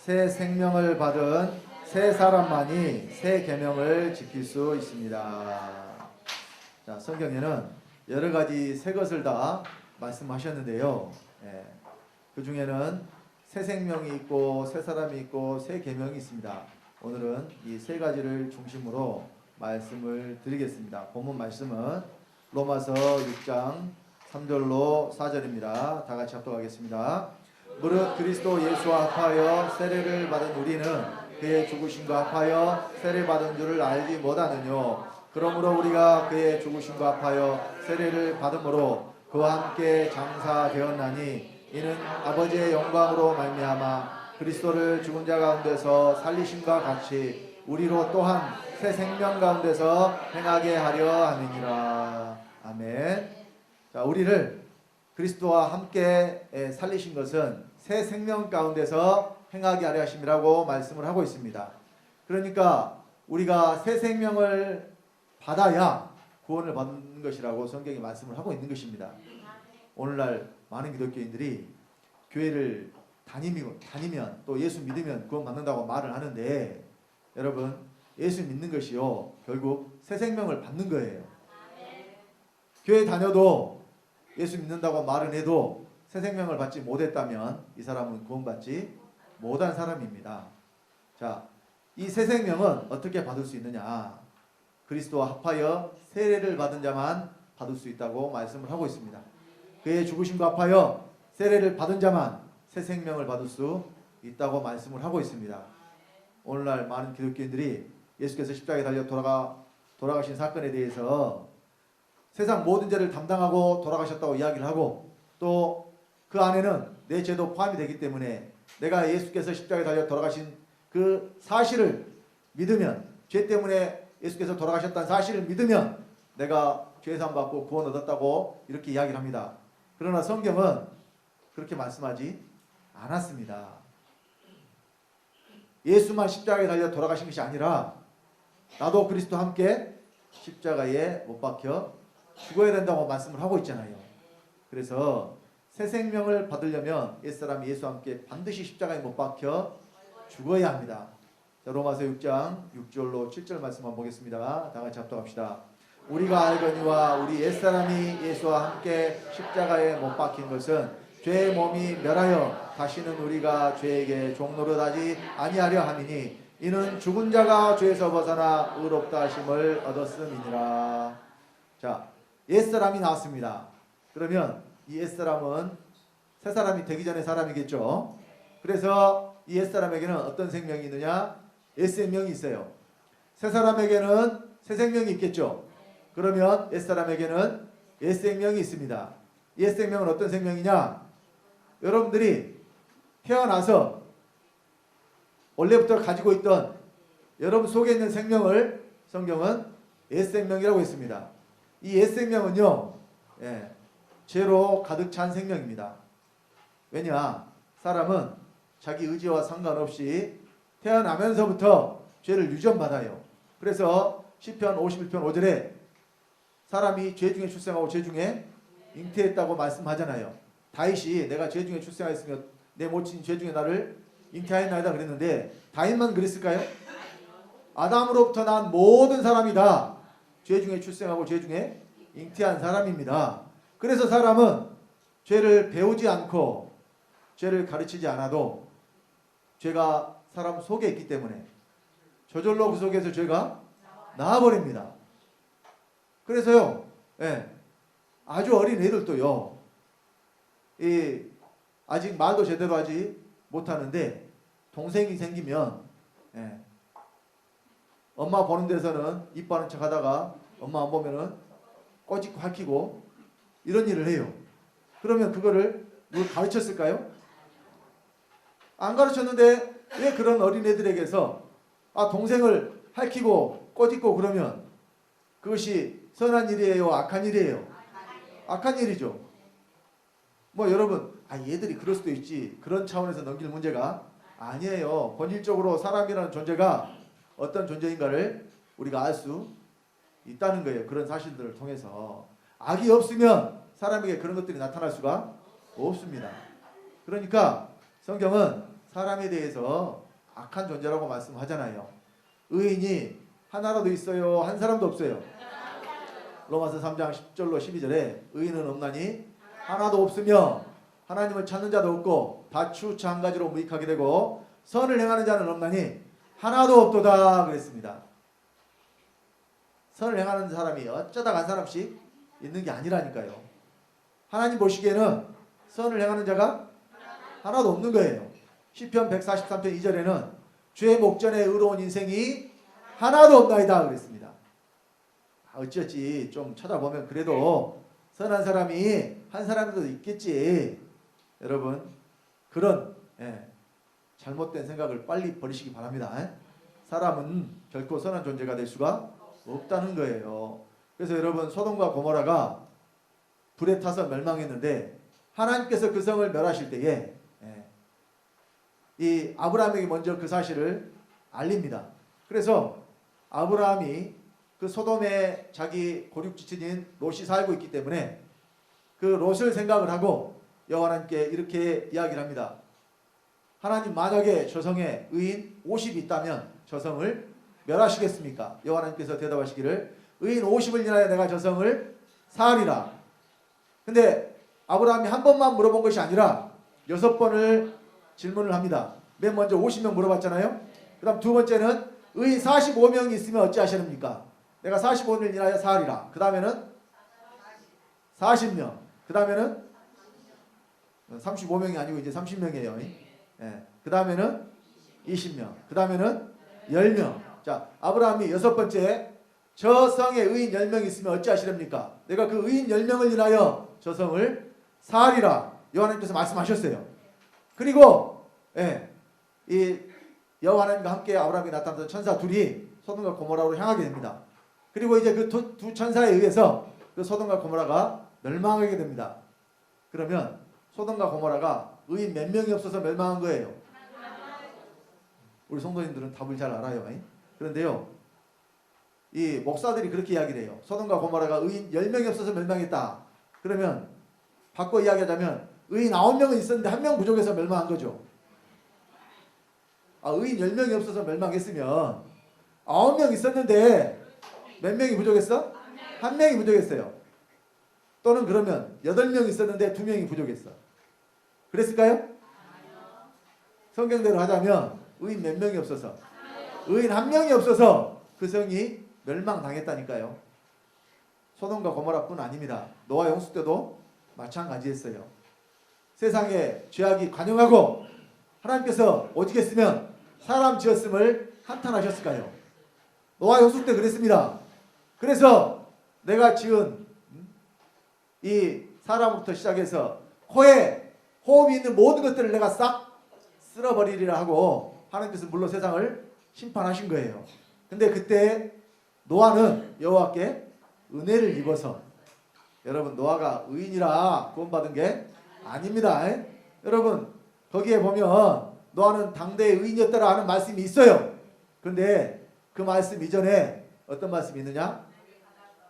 새 생명을 받은 새 사람만이 새 계명을 지킬 수 있습니다. 자, 성경에는 여러 가지 새 것을 다 말씀하셨는데요. 그 중에는 새 생명이 있고 새 사람이 있고 새 계명이 있습니다. 오늘은 이 세 가지를 중심으로 말씀을 드리겠습니다. 본문 말씀은 로마서 6장 3절로 4절입니다. 다 같이 합독하겠습니다. 무릇 그리스도 예수와 합하여 세례를 받은 우리는 그의 죽으심과 합하여 세례 받은 줄을 알지 못하느뇨. 그러므로 우리가 그의 죽으심과 합하여 세례를 받음으로 그와 함께 장사되었나니 이는 아버지의 영광으로 말미암아 그리스도를 죽은 자 가운데서 살리심과 같이 우리로 또한 새 생명 가운데서 행하게 하려 함이니라. 아멘. 자, 우리를 그리스도와 함께 살리신 것은 새 생명 가운데서 행하게 하려 하심이라고 말씀을 하고 있습니다. 그러니까 우리가 새 생명을 받아야 구원을 받는 것이라고 성경이 말씀을 하고 있는 것입니다. 오늘날 많은 기독교인들이 교회를 다니면 또 예수 믿으면 구원 받는다고 말을 하는데, 여러분, 예수 믿는 것이요 결국 새 생명을 받는 거예요. 교회 다녀도 예수 믿는다고 말은 해도 새 생명을 받지 못했다면 이 사람은 구원받지 못한 사람입니다. 자, 이 새 생명은 어떻게 받을 수 있느냐? 그리스도와 합하여 세례를 받은 자만 받을 수 있다고 말씀을 하고 있습니다. 그의 죽으심과 합하여 세례를 받은 자만 새 생명을 받을 수 있다고 말씀을 하고 있습니다. 오늘날 많은 기독교인들이 예수께서 십자가에 달려 돌아가신 사건에 대해서 세상 모든 죄를 담당하고 돌아가셨다고 이야기를 하고, 또 그 안에는 내 죄도 포함이 되기 때문에 내가 예수께서 십자가에 달려 돌아가신 그 사실을 믿으면, 죄 때문에 예수께서 돌아가셨다는 사실을 믿으면 내가 죄사함 받고 구원 얻었다고 이렇게 이야기를 합니다. 그러나 성경은 그렇게 말씀하지 않았습니다. 예수만 십자가에 달려 돌아가신 것이 아니라 나도 그리스도와 함께 십자가에 못 박혀 죽어야 된다고 말씀을 하고 있잖아요. 그래서 새 생명을 받으려면 옛사람 예수와 함께 반드시 십자가에 못 박혀 죽어야 합니다. 자, 로마서 6장 6절로 7절 말씀 한번 보겠습니다. 다 같이 합독합시다. 우리가 알거니와 우리 옛사람이 예수와 함께 십자가에 못 박힌 것은 죄의 몸이 멸하여 다시는 우리가 죄에게 종노릇하지 아니하려 함이니 이는 죽은 자가 죄에서 벗어나 의롭다 하심을 얻었음이니라. 자, 옛사람이 나왔습니다. 그러면 이 옛사람은 새 사람이 되기 전의 사람이겠죠. 그래서 이 옛사람에게는 어떤 생명이 있느냐? 옛생명이 있어요. 새 사람에게는 새 생명이 있겠죠. 그러면 옛사람에게는 옛생명이 있습니다. 옛생명은 어떤 생명이냐? 여러분들이 태어나서 원래부터 가지고 있던 여러분 속에 있는 생명을 성경은 옛생명이라고 했습니다. 이 옛생명은요, 죄로 가득 찬 생명입니다. 왜냐? 사람은 자기 의지와 상관없이 태어나면서부터 죄를 유전받아요. 그래서 시편 51편 5절에 사람이 죄 중에 출생하고 죄 중에 잉태했다고 말씀하잖아요. 다윗이 내가 죄 중에 출생하였으며 내 모친 죄 중에 나를 잉태하였나이다 그랬는데, 다윗만 그랬을까요? 아담으로부터 난 모든 사람이 다 죄 중에 출생하고 죄 중에 잉태한 사람입니다. 그래서 사람은 죄를 배우지 않고 죄를 가르치지 않아도 죄가 사람 속에 있기 때문에 저절로 그 속에서 죄가 나와버립니다. 그래서요, 아주 어린 애들도요, 아직 말도 제대로 하지 못하는데 동생이 생기면 엄마 보는 데서는 이뻐하는 척 하다가 엄마 안 보면은 꼬집고 할퀴고 이런 일을 해요. 그러면 그거를 누가 가르쳤을까요? 안 가르쳤는데 왜 그런 어린애들에게서 동생을 할퀴고 꼬집고 그러면 그것이 선한 일이에요? 악한 일이에요? 악한 일이죠. 뭐 여러분, 얘들이 그럴 수도 있지, 그런 차원에서 넘길 문제가 아니에요. 본질적으로 사람이라는 존재가 어떤 존재인가를 우리가 알 수 있다는 거예요. 그런 사실들을 통해서. 악이 없으면 사람에게 그런 것들이 나타날 수가 없습니다. 그러니까 성경은 사람에 대해서 악한 존재라고 말씀하잖아요. 의인이 하나라도 있어요? 한 사람도 없어요? 로마서 3장 10절로 12절에 의인은 없나니 하나도 없으며 하나님을 찾는 자도 없고 다 치우쳐 한 가지로 무익하게 되고 선을 행하는 자는 없나니 하나도 없도다 그랬습니다. 선을 행하는 사람이 어쩌다 한 사람씩 있는 게 아니라니까요. 하나님 보시기에는 선을 행하는 자가 하나도 없는 거예요. 시편 143편 2절에는 주의 목전에 의로운 인생이 하나도 없나이다 그랬습니다. 어찌어찌 좀 찾아보면 그래도 선한 사람이 한 사람도 있겠지. 여러분 그런 잘못된 생각을 빨리 버리시기 바랍니다. 사람은 결코 선한 존재가 될 수가 없다는 거예요. 그래서 여러분 소돔과 고모라가 불에 타서 멸망했는데 하나님께서 그 성을 멸하실 때에 이 아브라함에게 먼저 그 사실을 알립니다. 그래서 아브라함이 그 소돔에 자기 고륙지친인 롯이 살고 있기 때문에 그 롯을 생각을 하고 여호와 하나님께 이렇게 이야기를 합니다. 하나님 만약에 저 성에 의인 50이 있다면 저 성을 멸하시겠습니까? 여호와 하나님께서 대답하시기를 의인 50을 인하여 내가 저 성을 사하리라. 근데 아브라함이 한 번만 물어본 것이 아니라 6번을 질문을 합니다. 맨 먼저 50명 물어봤잖아요. 그 다음 두 번째는 의인 45명이 있으면 어찌하시렵니까? 내가 45를 인하여 사하리라. 그 다음에는 40명. 그 다음에는 35명이 아니고 이제 30명이에요. 그 다음에는 20명. 그 다음에는 10명. 자, 아브라함이 6번째 저 성에 의인 10명 있으면 어찌하시렵니까? 내가 그 의인 10명을 인하여 저 성을 사하리라. 여호와님께서 말씀하셨어요. 그리고 이 여호와 하나님과 함께 아브라함이 나타났던 천사 둘이 소돔과 고모라로 향하게 됩니다. 그리고 이제 그 두 천사에 의해서 그 소돔과 고모라가 멸망하게 됩니다. 그러면 소돔과 고모라가 의인 몇 명이 없어서 멸망한 거예요? 우리 성도님들은 답을 잘 알아요. 그런데요, 이 목사들이 그렇게 이야기를 해요. 소돔과 고모라가 의인 10명이 없어서 멸망했다. 그러면 바꿔 이야기하자면 의인 9명은 있었는데 1명 부족해서 멸망한 거죠. 의인 10명이 없어서 멸망했으면 9명 있었는데 몇 명이 부족했어? 1명이 부족했어요. 또는 그러면 8명 있었는데 2명이 부족했어. 그랬을까요? 성경대로 하자면 의인 몇 명이 없어서 의인 1명이 없어서 그 성이 멸망당했다니까요. 소돔과 고모라뿐 아닙니다. 노아 홍수 때도 마찬가지였어요. 세상에 죄악이 관영하고 하나님께서 오직 했으면 사람 지었음을 한탄하셨을까요? 노아 홍수 때 그랬습니다. 그래서 내가 지은 이 사람부터 시작해서 코에 호흡이 있는 모든 것들을 내가 싹 쓸어버리리라 하고 하나님께서 물로 세상을 심판하신 거예요. 근데 그때 노아는 여호와께 은혜를 입어서, 여러분 노아가 의인이라 구원받은 게 아닙니다. 여러분 거기에 보면 노아는 당대의 의인이었다라 하는 말씀이 있어요. 그런데 그 말씀 이전에 어떤 말씀이 있느냐?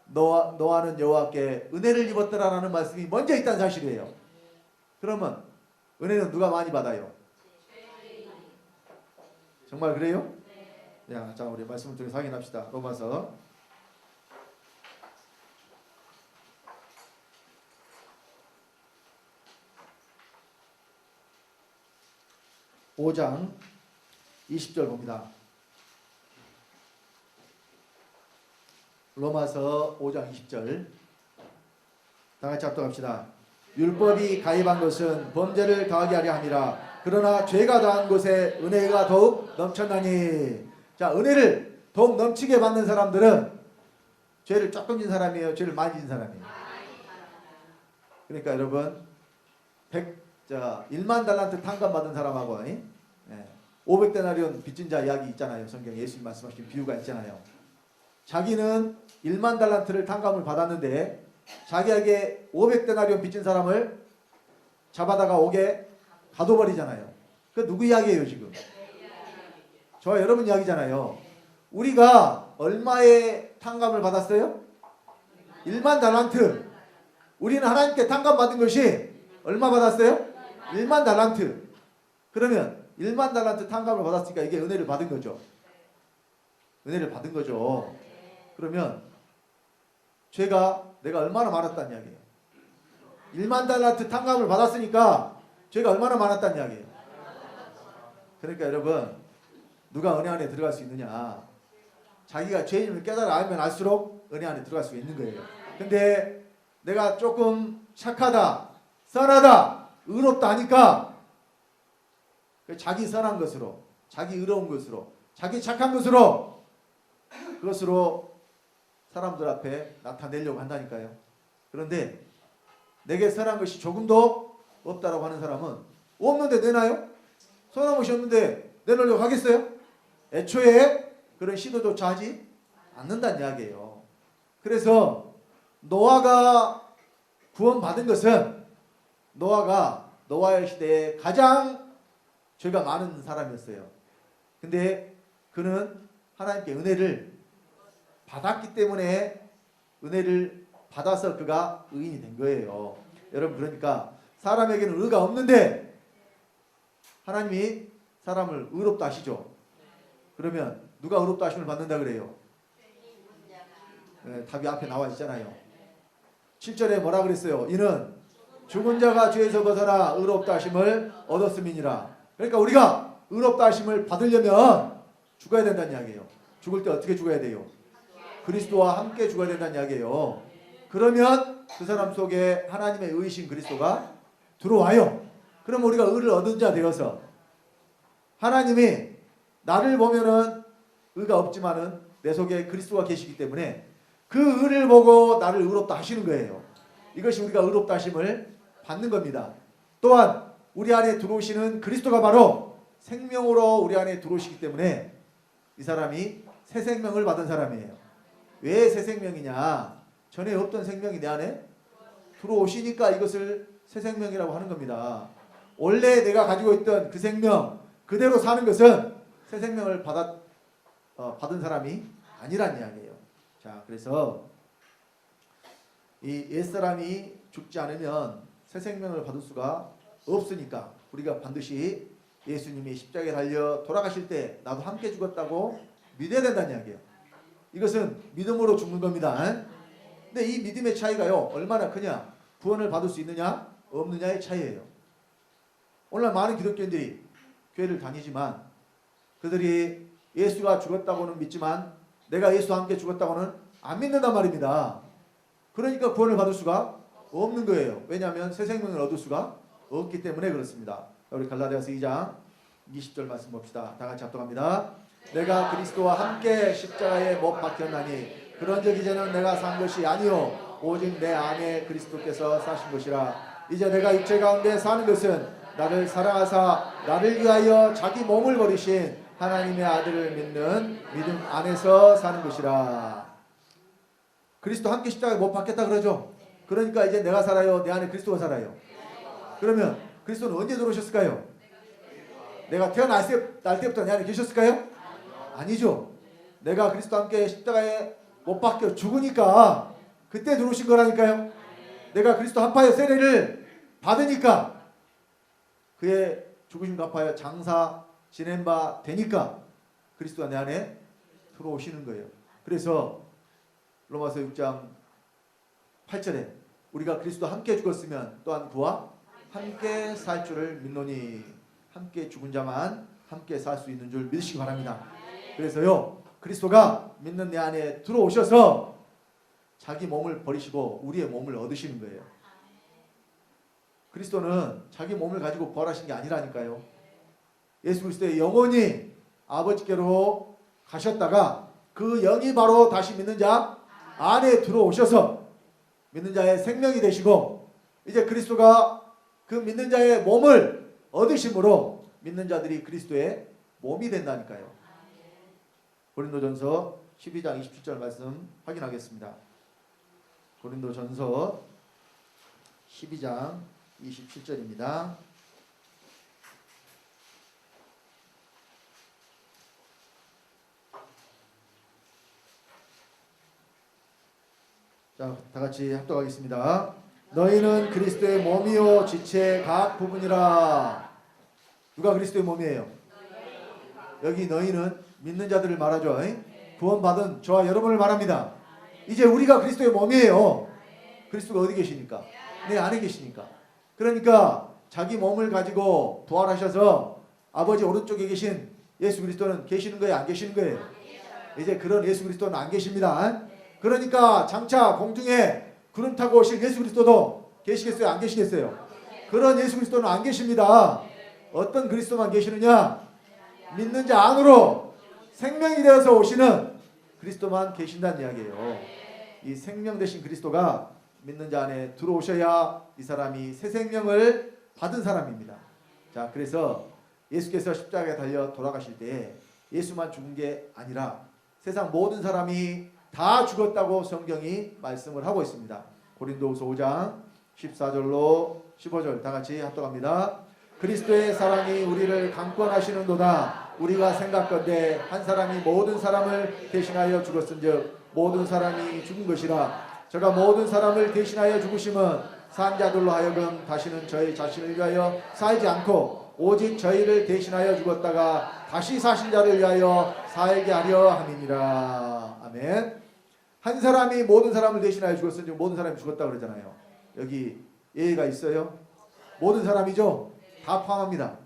노아는 여호와께 은혜를 입었더라라는 말씀이 먼저 있다는 사실이에요. 그러면 은혜는 누가 많이 받아요? 정말 그래요? 자, 우리 말씀을 통해서 확인합시다. 로마서 5장 20절 봅니다. 로마서 5장 20절 다 같이 합독합시다. 율법이 가입한 것은 범죄를 더하게 하려 함이라. 그러나 죄가 더한 곳에 은혜가 더욱 넘쳤나니. 자, 은혜를 더욱 넘치게 받는 사람들은 죄를 조금 진 사람이에요? 죄를 많이 진 사람이에요? 그러니까 여러분 1만 달란트 탕감 받은 사람하고 500데나리온 빚진 자 이야기 있잖아요. 성경에 예수님 말씀하신 비유가 있잖아요. 자기는 1만 달란트를 탕감을 받았는데 자기에게 500데나리온 빚진 사람을 잡아다가 옥에 가둬버리잖아요. 그 누구 이야기예요 지금? 저와 여러분 이야기잖아요. 우리가 얼마의 탕감을 받았어요? 1만 달란트. 우리는 하나님께 탕감 받은 것이 얼마 받았어요? 1만 달란트. 그러면 1만 달란트 탕감을 받았으니까 이게 은혜를 받은 거죠. 은혜를 받은 거죠. 그러면 내가 얼마나 많았다는 이야기예요. 1만 달란트 탕감을 받았으니까 죄가 얼마나 많았다는 이야기예요. 그러니까 여러분, 누가 은혜 안에 들어갈 수 있느냐? 자기가 죄인을 깨달아 알면 알수록 은혜 안에 들어갈 수 있는 거예요. 근데 내가 조금 착하다, 선하다, 의롭다 하니까 자기 선한 것으로, 자기 의로운 것으로, 자기 착한 것으로, 그것으로 사람들 앞에 나타내려고 한다니까요. 그런데 내게 선한 것이 조금도 없다라고 하는 사람은 없는데 내나요? 선한 것이 없는데 내놓으려고 하겠어요? 애초에 그런 시도조차 하지 않는다는 이야기예요. 그래서 노아가 구원받은 것은 노아가 노아의 시대에 가장 죄가 많은 사람이었어요. 근데 그는 하나님께 은혜를 받았기 때문에 은혜를 받아서 그가 의인이 된 거예요. 여러분, 그러니까 사람에게는 의가 없는데 하나님이 사람을 의롭다 하시죠. 그러면 누가 의롭다 하심을 받는다 그래요? 네, 답이 앞에 나와 있잖아요. 7절에 뭐라 그랬어요? 이는 죽은 자가 죄에서 벗어나 의롭다 하심을 얻었음이니라. 그러니까 우리가 의롭다 하심을 받으려면 죽어야 된다는 이야기예요. 죽을 때 어떻게 죽어야 돼요? 그리스도와 함께 죽어야 된다는 이야기예요. 그러면 그 사람 속에 하나님의 의이신 그리스도가 들어와요. 그럼 우리가 의를 얻은 자 되어서 하나님이 나를 보면은 의가 없지만은 내 속에 그리스도가 계시기 때문에 그 의를 보고 나를 의롭다 하시는 거예요. 이것이 우리가 의롭다 하심을 받는 겁니다. 또한 우리 안에 들어오시는 그리스도가 바로 생명으로 우리 안에 들어오시기 때문에 이 사람이 새 생명을 받은 사람이에요. 왜 새 생명이냐? 전에 없던 생명이 내 안에 들어오시니까 이것을 새 생명이라고 하는 겁니다. 원래 내가 가지고 있던 그 생명 그대로 사는 것은 새 생명을 받은 사람이 아니란 이야기예요. 자, 그래서 이 옛사람이 죽지 않으면 새 생명을 받을 수가 없으니까 우리가 반드시 예수님이 십자가에 달려 돌아가실 때 나도 함께 죽었다고 믿어야 된다는 이야기예요. 이것은 믿음으로 죽는 겁니다. 근데 이 믿음의 차이가요, 얼마나 크냐? 구원을 받을 수 있느냐 없느냐의 차이예요. 오늘 많은 기독교인들이 교회를 다니지만 그들이 예수가 죽었다고는 믿지만 내가 예수와 함께 죽었다고는 안 믿는단 말입니다. 그러니까 구원을 받을 수가 없는 거예요. 왜냐하면 새 생명을 얻을 수가 없기 때문에 그렇습니다. 우리 갈라디아서 2장 20절 말씀 봅시다. 다 같이 합독합니다. 내가 그리스도와 함께 십자가에 못 박혔나니 그런즉 이제는 내가 산 것이 아니요 오직 내 안에 그리스도께서 사신 것이라. 이제 내가 육체 가운데 사는 것은 나를 사랑하사 나를 위하여 자기 몸을 버리신 하나님의 아들을 믿는 믿음 안에서 사는 것이라. 그리스도 함께 십자가에 못 박혔다 그러죠. 그러니까 이제 내가 살아요, 내 안에 그리스도가 살아요. 그러면 그리스도는 언제 들어오셨을까요? 내가 태어날 때부터 내 안에 계셨을까요? 아니죠. 내가 그리스도와 함께 십자가에 못 박혀 죽으니까 그때 들어오신 거라니까요. 내가 그리스도 합하여 세례를 받으니까 그의 죽으심 갚아여 장사 지낸 바 되니까 그리스도가 내 안에 들어오시는 거예요. 그래서 로마서 6장 8절에 우리가 그리스도와 함께 죽었으면 또한 그와 함께 살 줄을 믿노니 함께 죽은 자만 함께 살 수 있는 줄 믿으시기 바랍니다. 그래서요, 그리스도가 믿는 내 안에 들어오셔서 자기 몸을 버리시고 우리의 몸을 얻으시는 거예요. 그리스도는 자기 몸을 가지고 부활하신 게 아니라니까요. 예수 그리스도의 영혼이 아버지께로 가셨다가 그 영이 바로 다시 믿는 자 안에 들어오셔서 믿는 자의 생명이 되시고 이제 그리스도가 그 믿는 자의 몸을 얻으심으로 믿는 자들이 그리스도의 몸이 된다니까요. 고린도전서 12장 27절 말씀 확인하겠습니다. 고린도전서 12장 27절입니다. 자, 다 같이 합독하겠습니다. 너희는 그리스도의 몸이요 지체의 각 부분이라. 누가 그리스도의 몸이에요? 여기 너희는 믿는 자들을 말하죠. 구원받은 저와 여러분을 말합니다. 이제 우리가 그리스도의 몸이에요. 그리스도가 어디 계시니까? 내 안에 계시니까. 그러니까 자기 몸을 가지고 부활하셔서 아버지 오른쪽에 계신 예수 그리스도는 계시는 거예요? 안 계시는 거예요? 이제 그런 예수 그리스도는 안 계십니다. 그러니까 장차 공중에 구름 타고 오실 예수 그리스도도 계시겠어요? 안 계시겠어요? 그런 예수 그리스도는 안 계십니다. 어떤 그리스도만 계시느냐? 믿는 자 안으로 생명이 되어서 오시는 그리스도만 계신다는 이야기예요. 이 생명 되신 그리스도가 믿는 자 안에 들어오셔야 이 사람이 새 생명을 받은 사람입니다. 자, 그래서 예수께서 십자가에 달려 돌아가실 때 예수만 죽은 게 아니라 세상 모든 사람이 다 죽었다고 성경이 말씀을 하고 있습니다. 고린도후서 5장 14절로 15절 다 같이 합독합니다. 그리스도의 사랑이 우리를 강권하시는도다. 우리가 생각건대 한 사람이 모든 사람을 대신하여 죽었은즉 모든 사람이 죽은 것이라. 저가 모든 사람을 대신하여 죽으심은 산 자들로 하여금 다시는 저희 자신을 위하여 살지 않고 오직 저희를 대신하여 죽었다가 다시 사신 자를 위하여 살게 하려 함이니라. 아멘. 한 사람이 모든 사람을 대신하여 죽었은즉 모든 사람이 죽었다고 그러잖아요. 여기 예의가 있어요? 모든 사람이죠? 다 포함합니다.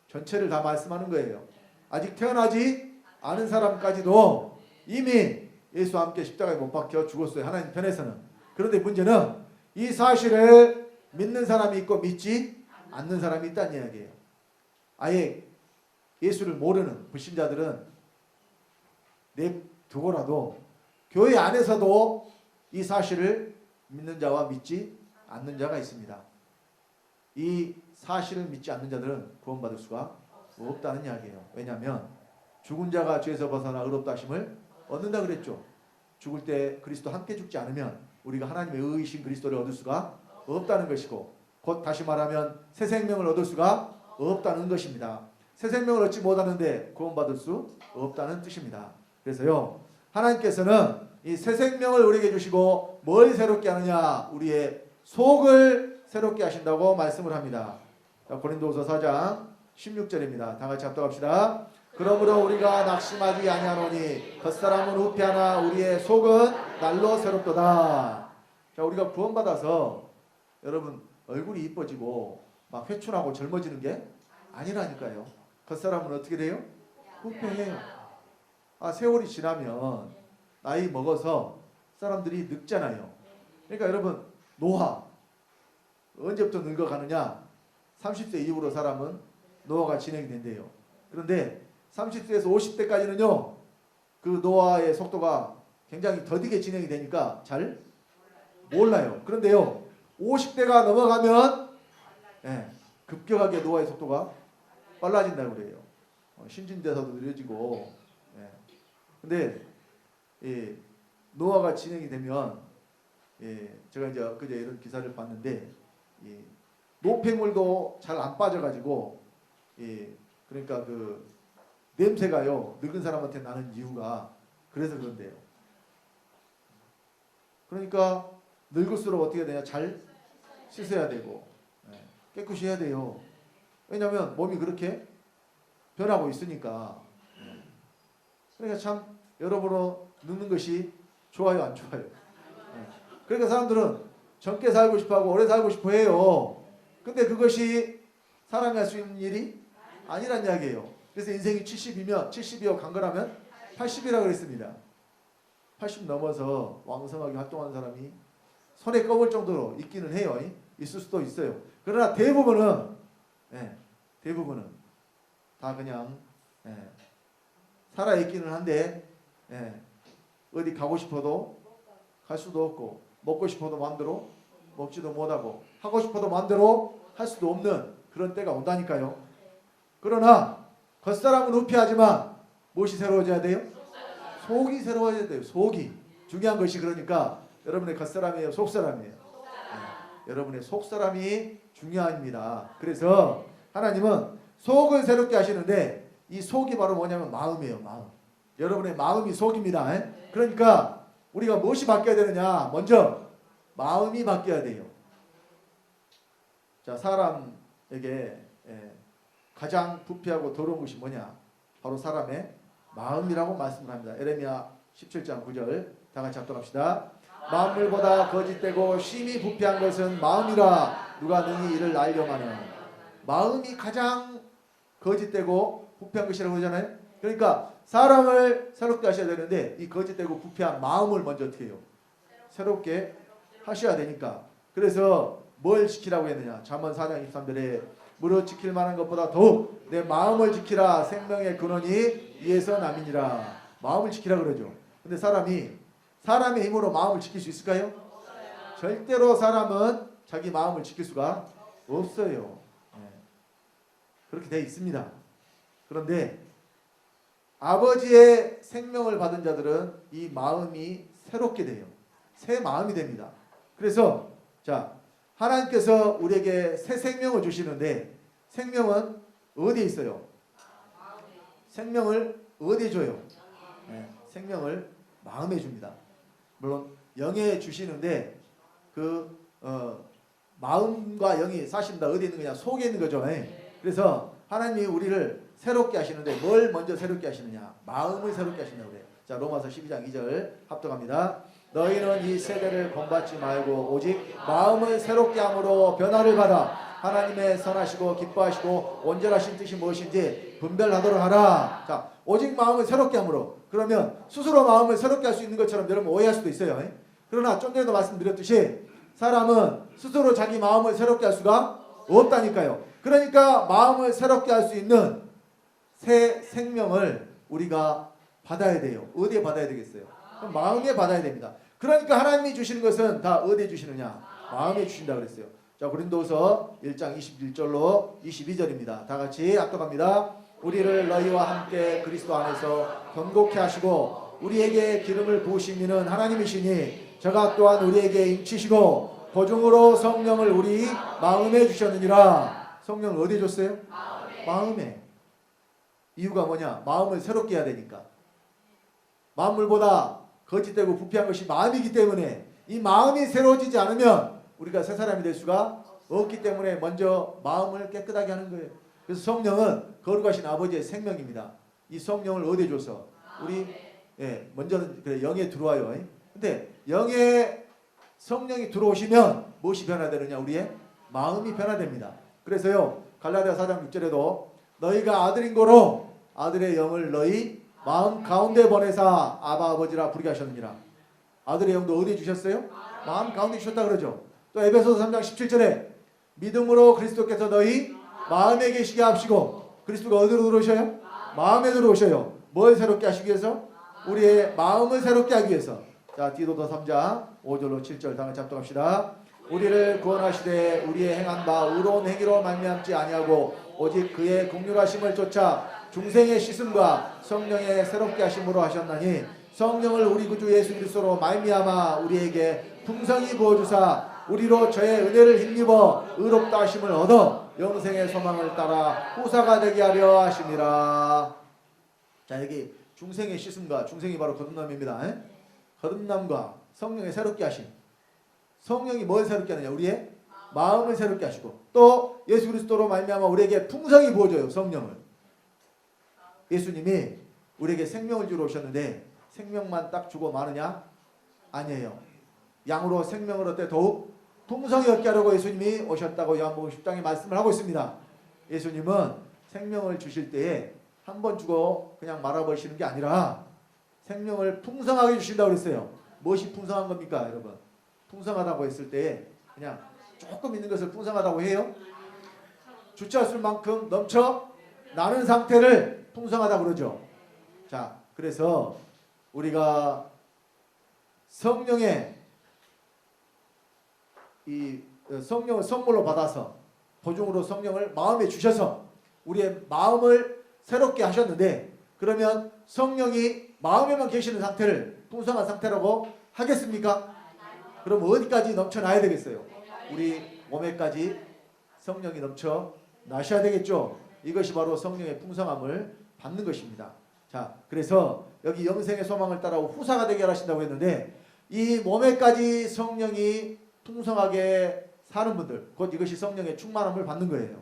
전체를 다 말씀하는 거예요. 아직 태어나지 않은 사람까지도 이미 예수와 함께 십자가에 못 박혀 죽었어요. 하나님 편에서는. 그런데 문제는 이 사실을 믿는 사람이 있고 믿지 않는 사람이 있다는 이야기예요. 아예 예수를 모르는 불신자들은 내두고라도 교회 안에서도 이 사실을 믿는 자와 믿지 않는 자가 있습니다. 이 사실을 믿지 않는 자들은 구원받을 수가 없다는 이야기예요. 왜냐하면 죽은 자가 죄에서 벗어나 의롭다 하심을 얻는다 그랬죠. 죽을 때 그리스도 함께 죽지 않으면 우리가 하나님의 의이신 그리스도를 얻을 수가 없다는 것이고, 곧 다시 말하면 새 생명을 얻을 수가 없다는 것입니다. 새 생명을 얻지 못하는데 구원받을 수 없다는 뜻입니다. 그래서요, 하나님께서는 이 새 생명을 우리에게 주시고 뭘 새롭게 하느냐? 우리의 속을 새롭게 하신다고 말씀을 합니다. 고린도후서 4장 16절입니다. 다 같이 합독합시다. 그러므로 우리가 낙심하지 아니하노니 겉사람은 후패하나 우리의 속은 날로 새롭도다. 자, 우리가 구원받아서 여러분 얼굴이 이뻐지고 막 회춘하고 젊어지는 게 아니라니까요. 겉사람은 어떻게 돼요? 후패해요. 세월이 지나면 나이 먹어서 사람들이 늙잖아요. 그러니까 여러분 노화 언제부터 늙어가느냐? 30세 이후로 사람은 노화가 진행이 된대요. 그런데 30세에서 50대까지는요, 그 노화의 속도가 굉장히 더디게 진행이 되니까 잘 몰라요. 그런데요, 50대가 넘어가면 급격하게 노화의 속도가 빨라진다고 그래요. 신진대사도 느려지고. 근데 노화가 진행이 되면 제가 이제 그제 이런 기사를 봤는데 노폐물도 잘 안 빠져가지고 그러니까 그 냄새가요 늙은 사람한테 나는 이유가 그래서 그런데요. 그러니까 늙을수록 어떻게 되냐? 잘 씻어야 되고 깨끗이 해야 돼요. 왜냐하면 몸이 그렇게 변하고 있으니까. 그러니까 참 여러분은 늙는 것이 좋아요, 안 좋아요? 그러니까 사람들은 젊게 살고 싶어하고 오래 살고 싶어 해요. 근데 그것이 사람이 할 수 있는 일이 아니란 이야기예요. 그래서 인생이 70이요 강건하면 80이라고 그랬습니다. 80 넘어서 왕성하게 활동하는 사람이 손에 꼽을 정도로 있기는 해요. 있을 수도 있어요. 그러나 대부분은 다 그냥 살아있기는 한데 어디 가고 싶어도 갈 수도 없고, 먹고 싶어도 마음대로 먹지도 못하고, 하고 싶어도 마음대로 할 수도 없는 그런 때가 온다니까요. 그러나 겉사람은 후피하지만 무엇이 새로워져야 돼요? 속이 새로워져야 돼요. 속이 중요한 것이. 그러니까 여러분의 겉사람이에요, 속사람이에요? 여러분의 속사람이 중요합니다. 그래서 하나님은 속을 새롭게 하시는데 이 속이 바로 뭐냐면 마음이에요. 마음. 여러분의 마음이 속입니다. 그러니까 우리가 무엇이 바뀌어야 되느냐? 먼저 마음이 바뀌어야 돼요. 자, 사람에게 가장 부패하고 더러운 것이 뭐냐? 바로 사람의 마음이라고 말씀을 합니다. 에레미야 17장 9절 다 같이 합독합시다. 만물보다 거짓되고 심히 부패한 것은 마음이라 누가 능히 이를 알려마는. 마음이 가장 거짓되고 부패한 것이라고 하잖아요. 그러니까 사람을 새롭게 하셔야 되는데 이 거짓되고 부패한 마음을 먼저 어떻게 해요? 새롭게 하셔야 되니까. 그래서 뭘 지키라고 했느냐? 잠언 4장 23절에 무릇 지킬 만한 것보다 더욱 내 마음을 지키라. 생명의 근원이 이에서 남이니라. 마음을 지키라 그러죠. 근데 사람의 힘으로 마음을 지킬 수 있을까요? 절대로 사람은 자기 마음을 지킬 수가 없어요. 그렇게 되어 있습니다. 그런데 아버지의 생명을 받은 자들은 이 마음이 새롭게 돼요. 새 마음이 됩니다. 그래서 자, 하나님께서 우리에게 새 생명을 주시는데 생명은 어디에 있어요? 생명을 어디에 줘요? 생명을 마음에 줍니다. 물론 영에 주시는데 그 마음과 영이 사실 다 어디에 있는 거냐? 속에 있는 거죠. 그래서 하나님이 우리를 새롭게 하시는데 뭘 먼저 새롭게 하시느냐? 마음을 새롭게 하신다고 그래요. 자, 로마서 12장 2절 합독합니다. 너희는 이 세대를 본받지 말고 오직 마음을 새롭게 함으로 변화를 받아 하나님의 선하시고 기뻐하시고 온전하신 뜻이 무엇인지 분별하도록 하라. 자, 오직 마음을 새롭게 함으로. 그러면 스스로 마음을 새롭게 할 수 있는 것처럼 여러분 오해할 수도 있어요. 그러나 좀 전에도 말씀드렸듯이 사람은 스스로 자기 마음을 새롭게 할 수가 없다니까요. 그러니까 마음을 새롭게 할 수 있는 새 생명을 우리가 받아야 돼요. 어디에 받아야 되겠어요? 그럼 마음에 받아야 됩니다. 그러니까 하나님이 주시는 것은 다 어디에 주시느냐? 마음에 주신다 그랬어요. 자, 고린도서 1장 21절로 22절입니다. 다 같이 합독합니다. 우리를 너희와 함께 그리스도 안에서 견고케 하시고 우리에게 기름을 부으신 이는 하나님이시니 저가 또한 우리에게 임치시고 보증으로 성령을 우리 마음에 주셨느니라. 성령을 어디에 줬어요? 마음에. 이유가 뭐냐? 마음을 새롭게 해야 되니까. 만물보다 거짓되고 부패한 것이 마음이기 때문에 이 마음이 새로워지지 않으면 우리가 새 사람이 될 수가 없기 때문에 먼저 마음을 깨끗하게 하는 거예요. 그래서 성령은 거룩하신 아버지의 생명입니다. 이 성령을 어디에 줘서? 우리 먼저는 그래, 영에 들어와요. 근데 영에 성령이 들어오시면 무엇이 변화되느냐? 우리의 마음이 변화됩니다. 그래서요 갈라디아 4장 6절에도 너희가 아들인 고로 아들의 영을 너희 마음 가운데 보내사 아바 아버지라 부르게 하셨느니라. 아들의 영도 어디에 주셨어요? 마음 가운데 주셨다 그러죠. 또 에베소서 3장 17절에 믿음으로 그리스도께서 너희 마음에 계시게 하시고. 그리스도가 어디로 들어오셔요? 마음에 들어오셔요. 뭘 새롭게 하시기 위해서? 우리의 마음을 새롭게 하기 위해서. 자, 디도서 3장 5절로 7절 다 같이 합독합시다. 우리를 구원하시되 우리의 행한 바 의로운 행위로 말미암지 아니하고 오직 그의 긍휼하심을 쫓아 중생의 씻음과 성령의 새롭게 하심으로 하셨나니 성령을 우리 구주 예수 그리스도로 말미암아 우리에게 풍성히 부어주사 우리로 저의 은혜를 힘입어 의롭다 하심을 얻어 영생의 소망을 따라 후사가 되게 하려 하심이라. 자, 여기 중생의 씻음과 중생이 바로 거듭남입니다. 거듭남과 성령의 새롭게 하심. 성령이 뭘 새롭게 하느냐? 우리의 마음을 새롭게 하시고 또 예수 그리스도로 말미암아 우리에게 풍성히 부어줘요. 성령을. 예수님이 우리에게 생명을 주러 오셨는데 생명만 딱 주고 마느냐? 아니에요. 양으로 생명을 얻되 더욱 풍성히 얻게 하려고 예수님이 오셨다고 요한복음 10장에 말씀을 하고 있습니다. 예수님은 생명을 주실 때에 한 번 주고 그냥 말아버리시는 게 아니라 생명을 풍성하게 주신다고 그랬어요. 무엇이 풍성한 겁니까 여러분? 풍성하다고 했을 때 그냥 조금 있는 것을 풍성하다고 해요? 주차할 만큼 넘쳐 나는 상태를 풍성하다고 그러죠. 자, 그래서 우리가 성령의 이 성령을 선물로 받아서 보증으로 성령을 마음에 주셔서 우리의 마음을 새롭게 하셨는데 그러면 성령이 마음에만 계시는 상태를 풍성한 상태라고 하겠습니까? 그럼 어디까지 넘쳐나야 되겠어요? 우리 몸에까지 성령이 넘쳐 나셔야 되겠죠. 이것이 바로 성령의 풍성함을 받는 것입니다. 자, 그래서 여기 영생의 소망을 따라 후사가 되게 하신다고 했는데 이 몸에까지 성령이 풍성하게 사는 분들 곧 이것이 성령의 충만함을 받는 거예요.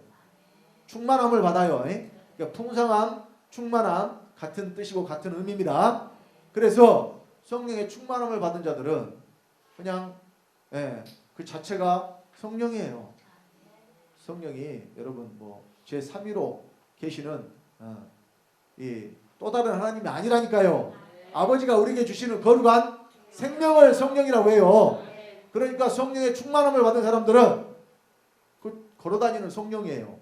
충만함을 받아요. 그러니까 풍성함, 충만함 같은 뜻이고 같은 의미입니다. 그래서 성령의 충만함을 받은 자들은 그냥 그 자체가 성령이에요. 성령이 여러분 뭐 제3위로 계시는 이 또 다른 하나님이 아니라니까요. 아버지가 우리에게 주시는 거룩한 생명을 성령이라고 해요. 그러니까 성령의 충만함을 받은 사람들은 그 걸어다니는 성령이에요.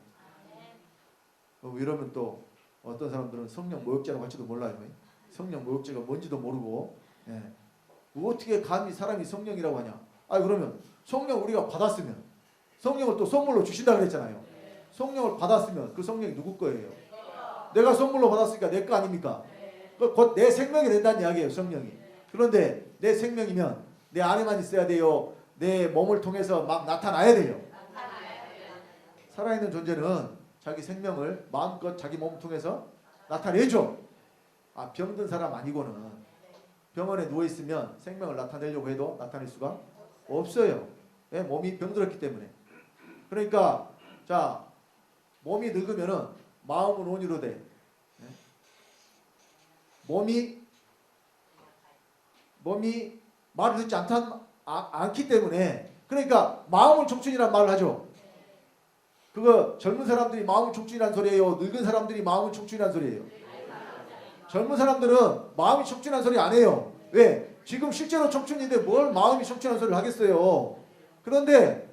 이러면 또 어떤 사람들은 성령 모욕죄라고 할지도 몰라요. 성령 모욕죄가 뭔지도 모르고 어떻게 감히 사람이 성령이라고 하냐. 그러면 성령 우리가 받았으면 성령을 또 선물로 주신다 그랬잖아요. 성령을 받았으면 그 성령이 누구 거예요? 내가 선물로 받았으니까 내 거 아닙니까? 곧 내 생명이 된다는 이야기예요. 성령이. 그런데 내 생명이면 내 안에만 있어야 돼요? 내 몸을 통해서 막 나타나야 돼요? 살아있는 존재는 자기 생명을 마음껏 자기 몸을 통해서 나타내죠. 병든 사람 아니고는 병원에 누워있으면 생명을 나타내려고 해도 나타낼 수가 없어요. 몸이 병들었기 때문에. 그러니까 자, 몸이 늙으면은 마음은 온유로 돼. 몸이 말을 듣지 않기 때문에, 그러니까 마음은 청춘이란 말을 하죠. 그거 젊은 사람들이 마음은 청춘이란 소리예요? 늙은 사람들이 마음은 청춘이란 소리예요? 젊은 사람들은 마음이 청춘이란 소리 안 해요. 왜? 지금 실제로 청춘인데 뭘 마음이 청춘이란 소리를 하겠어요. 그런데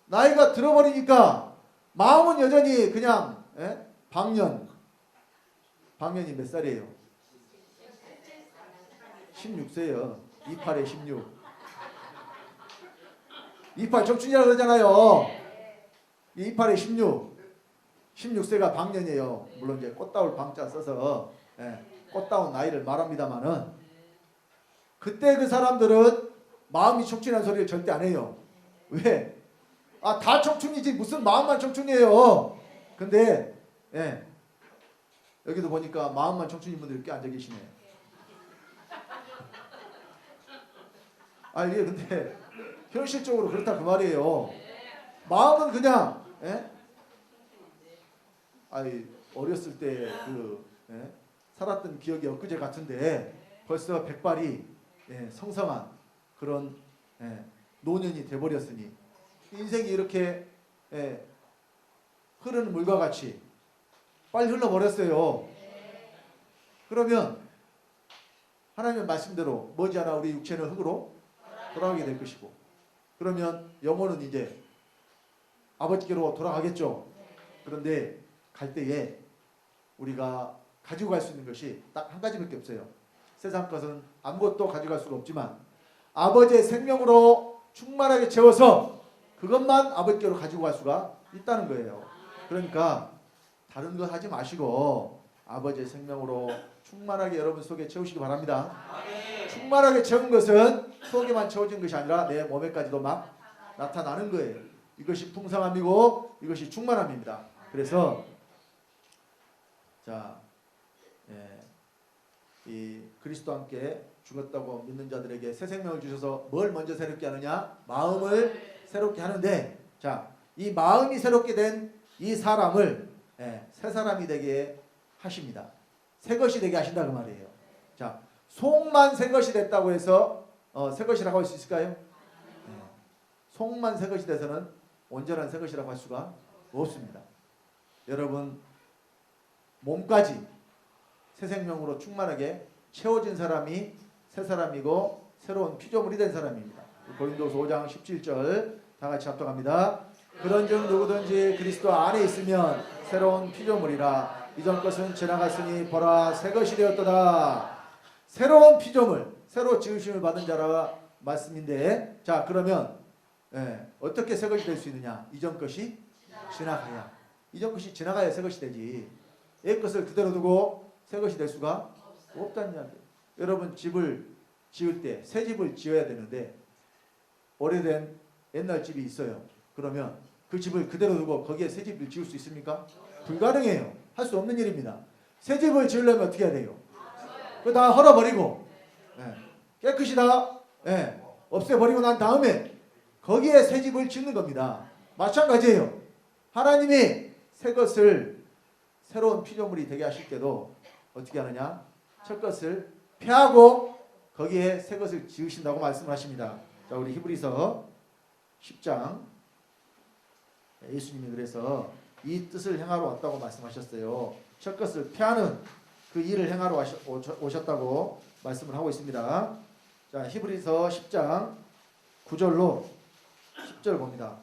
나이가 들어버리니까 마음은 여전히 그냥 방년이 몇 살이에요? 16세요. 28에 16. 28 청춘이라고 그러잖아요. 28에 16. 16세가 방년이에요. 물론 이제 꽃다울 방자 써서 꽃다운 나이를 말합니다만은, 그때 그 사람들은 마음이 청춘이라는 소리를 절대 안 해요. 왜? 다 청춘이지 무슨 마음만 청춘이에요. 근데 여기도 보니까 마음만 청춘인 분들이 꽤 앉아 계시네요. 이게 근데 현실적으로 그렇다 그 말이에요. 마음은 그냥 어렸을 때 살았던 기억이 엊그제 같은데 벌써 백발이 성성한 그런 노년이 돼버렸으니 인생이 이렇게 흐르는 물과 같이 빨리 흘러버렸어요. 그러면 하나님의 말씀대로 머지않아 우리 육체는 흙으로 돌아가게 될 것이고, 그러면 영혼은 이제 아버지께로 돌아가겠죠. 그런데 갈 때에 우리가 가지고 갈 수 있는 것이 딱 한 가지밖에 없어요. 세상 것은 아무것도 가져갈 수가 없지만 아버지의 생명으로 충만하게 채워서 그것만 아버지께로 가지고 갈 수가 있다는 거예요. 그러니까 다른 거 하지 마시고 아버지의 생명으로 충만하게 여러분 속에 채우시기 바랍니다. 충만하게 채운 것은 속에만 채워진 것이 아니라 내 몸에까지도 막 나타나는 거예요. 이것이 풍성함이고 이것이 충만함입니다. 그래서 이 그리스도와 함께 죽었다고 믿는 자들에게 새 생명을 주셔서 뭘 먼저 새롭게 하느냐? 마음을 새롭게 하는데, 이 마음이 새롭게 된 이 사람을 새 사람이 되게 하십니다. 새 것이 되게 하신다 그 말이에요. 속만 새 것이 됐다고 해서 새 것이라고 할 수 있을까요? 속만 새 것이 돼서는 온전한 새 것이라고 할 수가 없습니다. 여러분 몸까지 새 생명으로 충만하게 채워진 사람이 새 사람이고 새로운 피조물이 된 사람입니다. 고린도서 5장 17절 다 같이 합독합니다. 그런즉 누구든지 그리스도 안에 있으면 새로운 피조물이라. 이전 것은 지나갔으니 보라 새 것이 되었도다. 새로운 피조물, 새로 지으심을 받은 자라 말씀인데, 그러면 어떻게 새 것이 될 수 있느냐? 이전 것이 지나가야. 이전 것이 지나가야 새 것이 되지. 옛 것을 그대로 두고 새 것이 될 수가 없다는 이야기예요. 여러분 집을 지을 때 새 집을 지어야 되는데 오래된 옛날 집이 있어요. 그러면 그 집을 그대로 두고 거기에 새 집을 지을 수 있습니까? 불가능해요. 할 수 없는 일입니다. 새 집을 지으려면 어떻게 해야 돼요? 그거 다 헐어버리고 깨끗이 다 없애버리고 난 다음에 거기에 새 집을 짓는 겁니다. 마찬가지예요. 하나님이 새 것을 새로운 피조물이 되게 하실 때도 어떻게 하느냐? 첫 것을 폐하고 거기에 새 것을 지으신다고 말씀하십니다. 자, 우리 히브리서 10장. 예수님이 그래서 이 뜻을 행하러 왔다고 말씀하셨어요. 첫 것을 폐하는 그 일을 행하러 오셨다고 말씀을 하고 있습니다. 자, 히브리서 10장 9절로 10절 봅니다.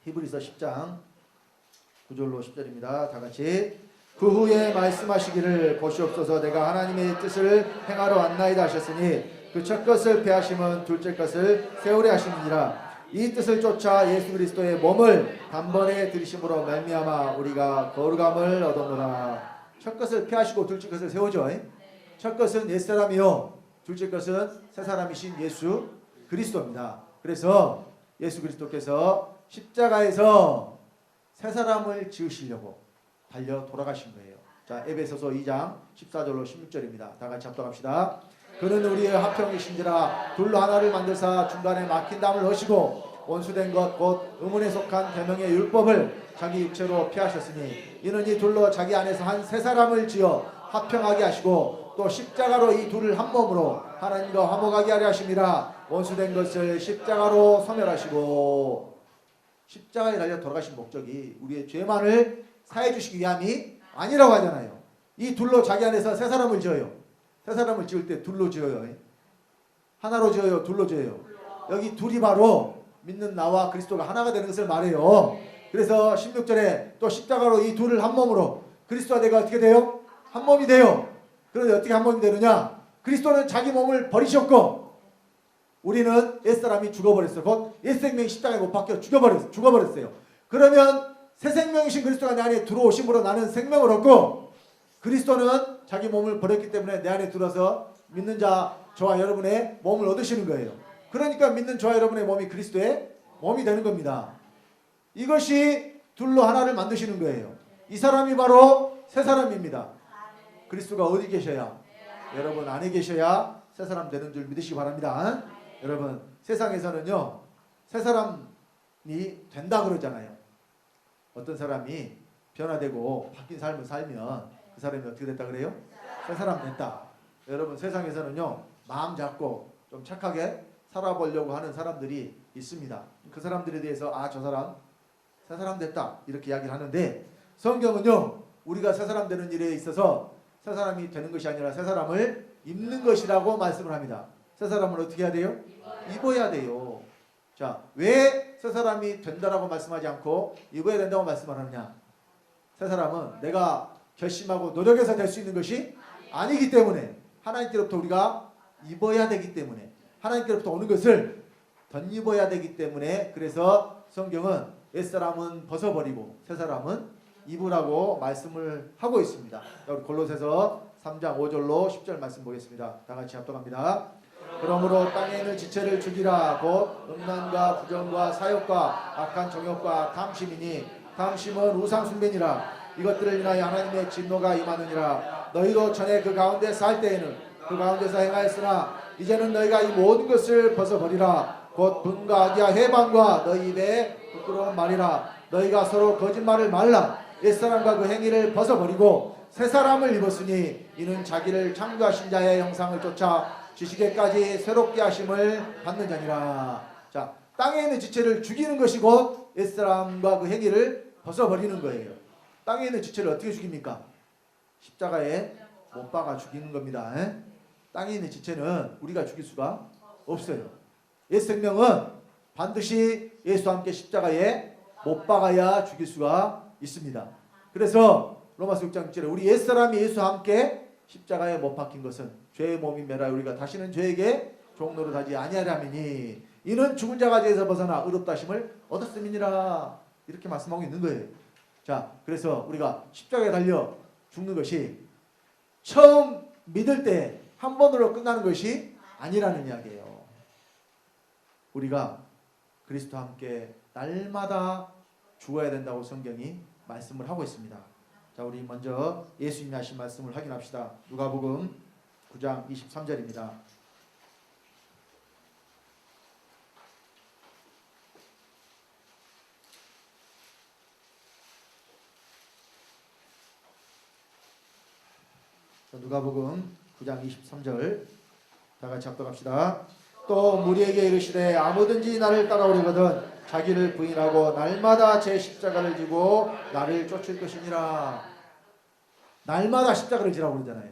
히브리서 10장 9절로 10절입니다. 다 같이. 그 후에 말씀하시기를 보시옵소서 내가 하나님의 뜻을 행하러 왔나이다 하셨으니 그 첫 것을 폐하심은 둘째 것을 세우려 하심이니라. 이 뜻을 쫓아 예수 그리스도의 몸을 단번에 들이심으로 말미암아 우리가 거룩함을 얻었노라. 첫 것을 폐하시고 둘째 것을 세우죠. 첫 것은 옛사람이요 둘째 것은 새사람이신 예수 그리스도입니다. 그래서 예수 그리스도께서 십자가에서 새사람을 지으시려고 달려 돌아가신 거예요. 자, 에베소서 2장 14절로 16절입니다. 다 같이 합독합시다. 그는 우리의 화평이신지라 둘로 하나를 만드사 중간에 막힌 담을 허시고 원수된 것 곧 의문에 속한 계명의 율법을 자기 육체로 폐하셨으니 이는 이 둘로 자기 안에서 한 새 사람을 지어 화평하게 하시고 또 십자가로 이 둘을 한 몸으로 하나님과 화목하게 하려 하심이라. 원수된 것을 십자가로 소멸하시고. 십자가에 달려 돌아가신 목적이 우리의 죄만을 사해 주시기 위함이 아니라고 하잖아요. 이 둘로 자기 안에서 새 사람을 지어요. 새 사람을 지을 때 둘로 지어요. 하나로 지어요, 둘로 지어요. 여기 둘이 바로 믿는 나와 그리스도가 하나가 되는 것을 말해요. 그래서 16절에 또 십자가로 이 둘을 한 몸으로 그리스도와 내가 어떻게 돼요? 한 몸이 돼요. 그런데 어떻게 한 몸이 되느냐? 그리스도는 자기 몸을 버리셨고 우리는 옛사람이 죽어버렸어요. 곧 옛생명이 십자가에 못 박혀 죽어버렸어요. 그러면 새 생명이신 그리스도가 내 안에 들어오심으로 나는 생명을 얻고 그리스도는 자기 몸을 버렸기 때문에 내 안에 들어서 믿는 자 저와 여러분의 몸을 얻으시는 거예요. 그러니까 믿는 저와 여러분의 몸이 그리스도의 몸이 되는 겁니다. 이것이 둘로 하나를 만드시는 거예요. 이 사람이 바로 새 사람입니다. 그리스도가 어디 계셔야? 여러분 안에 계셔야 새 사람 되는 줄 믿으시기 바랍니다. 여러분 세상에서는요 새 사람이 된다 그러잖아요. 어떤 사람이 변화되고 바뀐 삶을 살면 그 사람이 어떻게 됐다 그래요? 새 사람 됐다. 여러분 세상에서는요 마음 잡고 좀 착하게 살아보려고 하는 사람들이 있습니다. 그 사람들에 대해서 아 저 사람 새 사람 됐다 이렇게 이야기를 하는데 성경은요 우리가 새 사람 되는 일에 있어서 새 사람이 되는 것이 아니라 새 사람을 입는 것이라고 말씀을 합니다. 새 사람을 어떻게 해야 돼요? 입어야 돼요. 자, 왜 새 사람이 된다라고 말씀하지 않고 입어야 된다고 말씀을 하느냐? 새 사람은 내가 결심하고 노력해서 될 수 있는 것이 아니기 때문에 하나님께로부터 우리가 입어야 되기 때문에 하나님께로부터 오는 것을 덧입어야 되기 때문에 그래서 성경은 옛사람은 벗어버리고 새사람은 입으라고 말씀을 하고 있습니다. 우리 골로새서 3장 5절로 10절 말씀 보겠습니다. 다 같이 합독합니다. 그러므로 땅에 있는 지체를 죽이라. 곧 음란과 부정과 사욕과 악한 정욕과 탐심이니 탐심은 우상 숭배니라. 이것들을 인하여 하나님의 진노가 임하느니라. 너희도 전에 그 가운데서 할 때에는 그 가운데서 행하였으나 이제는 너희가 이 모든 것을 벗어버리라. 곧 분과 악이와 해방과 너희 입에 부끄러운 말이라. 너희가 서로 거짓말을 말라. 옛사람과 그 행위를 벗어버리고 새사람을 입었으니 이는 자기를 창조하신 자의 형상을 쫓아 지식에까지 새롭게 하심을 받는 자니라. 자, 땅에 있는 지체를 죽이는 것이 곧 옛사람과 그 행위를 벗어버리는 거예요. 땅에 있는 지체를 어떻게 죽입니까? 십자가에 못 박아 죽이는 겁니다. 땅에 있는 지체는 우리가 죽일 수가 없어요. 옛 생명은 반드시 예수와 함께 십자가에 못 박아야 죽일 수가 있습니다. 그래서 로마서 6장 6절에 우리 옛사람이 예수와 함께 십자가에 못 박힌 것은 죄의 몸이 매라 우리가 다시는 죄에게 종노릇하지 아니하리니 이는 죽은 자가 죄에서 벗어나 의롭다 하심을 얻었음이니라. 이렇게 말씀하고 있는 거예요. 자, 그래서 우리가 십자가에 달려 죽는 것이 처음 믿을 때 한 번으로 끝나는 것이 아니라는 이야기예요. 우리가 그리스도와 함께 날마다 죽어야 된다고 성경이 말씀을 하고 있습니다. 자, 우리 먼저 예수님이 하신 말씀을 확인합시다. 누가복음 9장 23절입니다. 누가복음 9장 23절 다 같이 합독합시다. 또 무리에게 이르시되 아무든지 나를 따라오려거든 자기를 부인하고 날마다 제 십자가를 지고 나를 쫓을 것이니라. 날마다 십자가를 지라고 그러잖아요.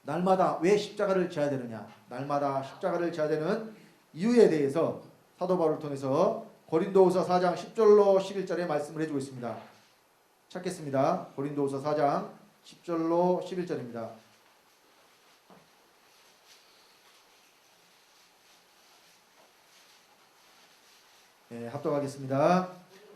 날마다 왜 십자가를 져야 되느냐? 날마다 십자가를 져야 되는 이유에 대해서 사도 바울을 통해서 고린도후서 4장 10절로 11절에 말씀을 해주고 있습니다. 찾겠습니다. 고린도후서 4장 10절로 11절입니다. 네, 합독하겠습니다.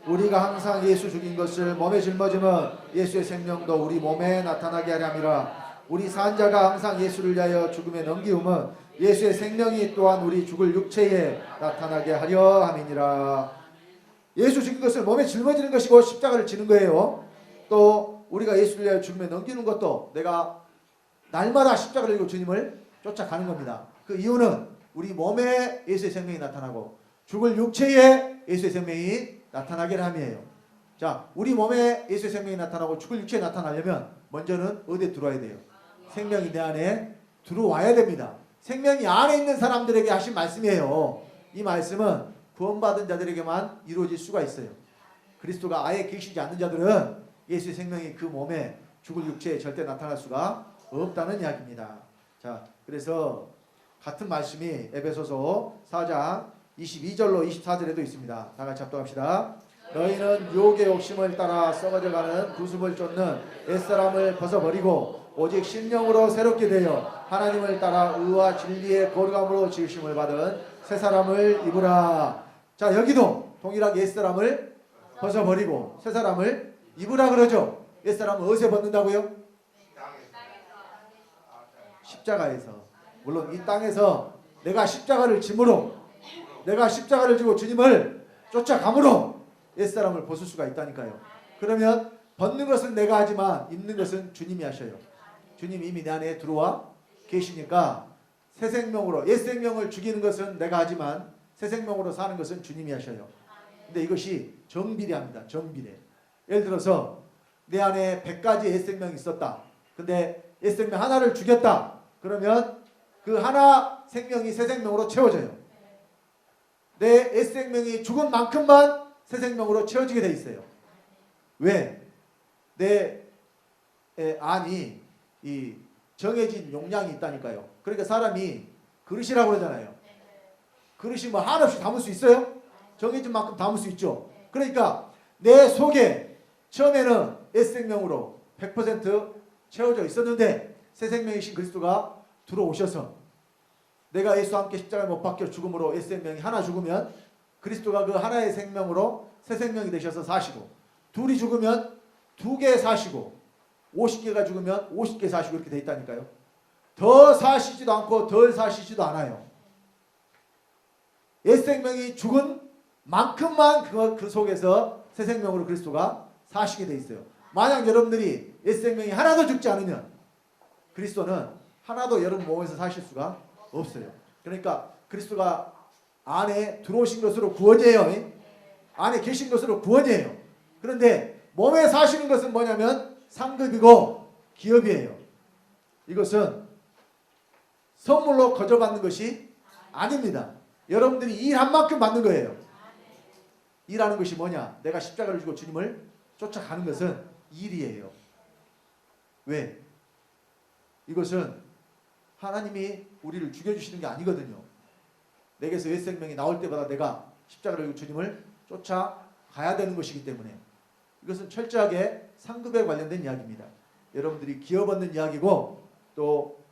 우리가 항상 예수 죽인 것을 몸에 짊어지면 예수의 생명도 우리 몸에 나타나게 하려 함이라. 우리 산자가 항상 예수를 위하여 죽음에 넘기움은 예수의 생명이 또한 우리 죽을 육체에 나타나게 하려 함이니라. 예수 죽인 것을 몸에 짊어지는 것이고 십자가를 지는 거예요. 또 우리가 예수를 위하여 죽음에 넘기는 것도 내가 날마다 십자가를 지고 주님을 쫓아가는 겁니다. 그 이유는 우리 몸에 예수의 생명이 나타나고 죽을 육체에 예수의 생명이 나타나게 함이에요. 자, 우리 몸에 예수의 생명이 나타나고 죽을 육체에 나타나려면 먼저는 어디에 들어와야 돼요? 생명이 내 안에 들어와야 됩니다. 생명이 안에 있는 사람들에게 하신 말씀이에요. 이 말씀은 구원받은 자들에게만 이루어질 수가 있어요. 그리스도가 아예 계시지 않는 자들은 예수의 생명이 그 몸에 죽을 육체에 절대 나타날 수가 없다는 이야기입니다. 자, 그래서 같은 말씀이 에베소서 4장 22절로 24절에도 있습니다. 다 같이 합독합시다. 너희는 유혹의 욕심을 따라 썩어져가는 구습을 쫓는 옛사람을 벗어버리고 오직 신령으로 새롭게 되어 하나님을 따라 의와 진리의 거룩함으로 지으심을 받은 새 사람을 입으라. 자, 여기도 동일하게 옛사람을 벗어버리고 새 사람을 입으라 그러죠. 옛사람은 어디서 벗는다고요? 십자가에서. 물론 이 땅에서 내가 십자가를 짐으로, 내가 십자가를 지고 주님을 쫓아감으로 옛사람을 벗을 수가 있다니까요. 그러면 벗는 것은 내가 하지만 입는 것은 주님이 하셔요. 주님이 이미 내 안에 들어와 계시니까 새 생명으로, 옛 생명을 죽이는 것은 내가 하지만 새 생명으로 사는 것은 주님이 하셔요. 근데 이것이 정비례합니다. 정비례. 예를 들어서 내 안에 100가지 옛 생명이 있었다. 근데 옛 생명 하나를 죽였다. 그러면 그 하나 생명이 새 생명으로 채워져요. 내 옛 생명이 죽은 만큼만 새 생명으로 채워지게 돼 있어요. 왜? 내 안이 이 정해진 용량이 있다니까요. 그러니까 사람이 그릇이라고 그러잖아요. 그릇이 뭐 한없이 담을 수 있어요? 정해진 만큼 담을 수 있죠. 그러니까 내 속에 처음에는 옛 생명으로 100% 채워져 있었는데 새 생명이신 그리스도가 들어오셔서 내가 예수와 함께 십자가에 못 박혀 죽음으로 옛 생명이 하나 죽으면 그리스도가 그 하나의 생명으로 새 생명이 되셔서 사시고, 둘이 죽으면 2개 사시고, 50개가 죽으면 50개 사시고 이렇게 돼 있다니까요. 더 사시지도 않고 덜 사시지도 않아요. 옛 생명이 죽은 만큼만 그 속에서 새 생명으로 그리스도가 사시게 돼 있어요. 만약 여러분들이 옛 생명이 하나도 죽지 않으면 그리스도는 하나도 여러분 몸에서 사실 수가 없어요. 그러니까 그리스도가 안에 들어오신 것으로 구원이에요. 안에 계신 것으로 구원이에요. 그런데 몸에 사시는 것은 뭐냐면 상급이고 기업이에요. 이것은 선물로 거저받는 것이 아닙니다. 여러분들이 일한 만큼 받는 거예요. 일하는 것이 뭐냐? 내가 십자가를 지고 주님을 쫓아가는 것은 일이에요. 왜? 이것은 하나님이 우리를 죽여주시는 게 아니거든요. 내게서 옛 생명이 나올 때마다 내가 십자가를 지고 주님을 쫓아가야 되는 것이기 때문에 이것은 철저하게 상급에 관련된 이야기입니다. 여러분들이 기업 얻는 이야기고 또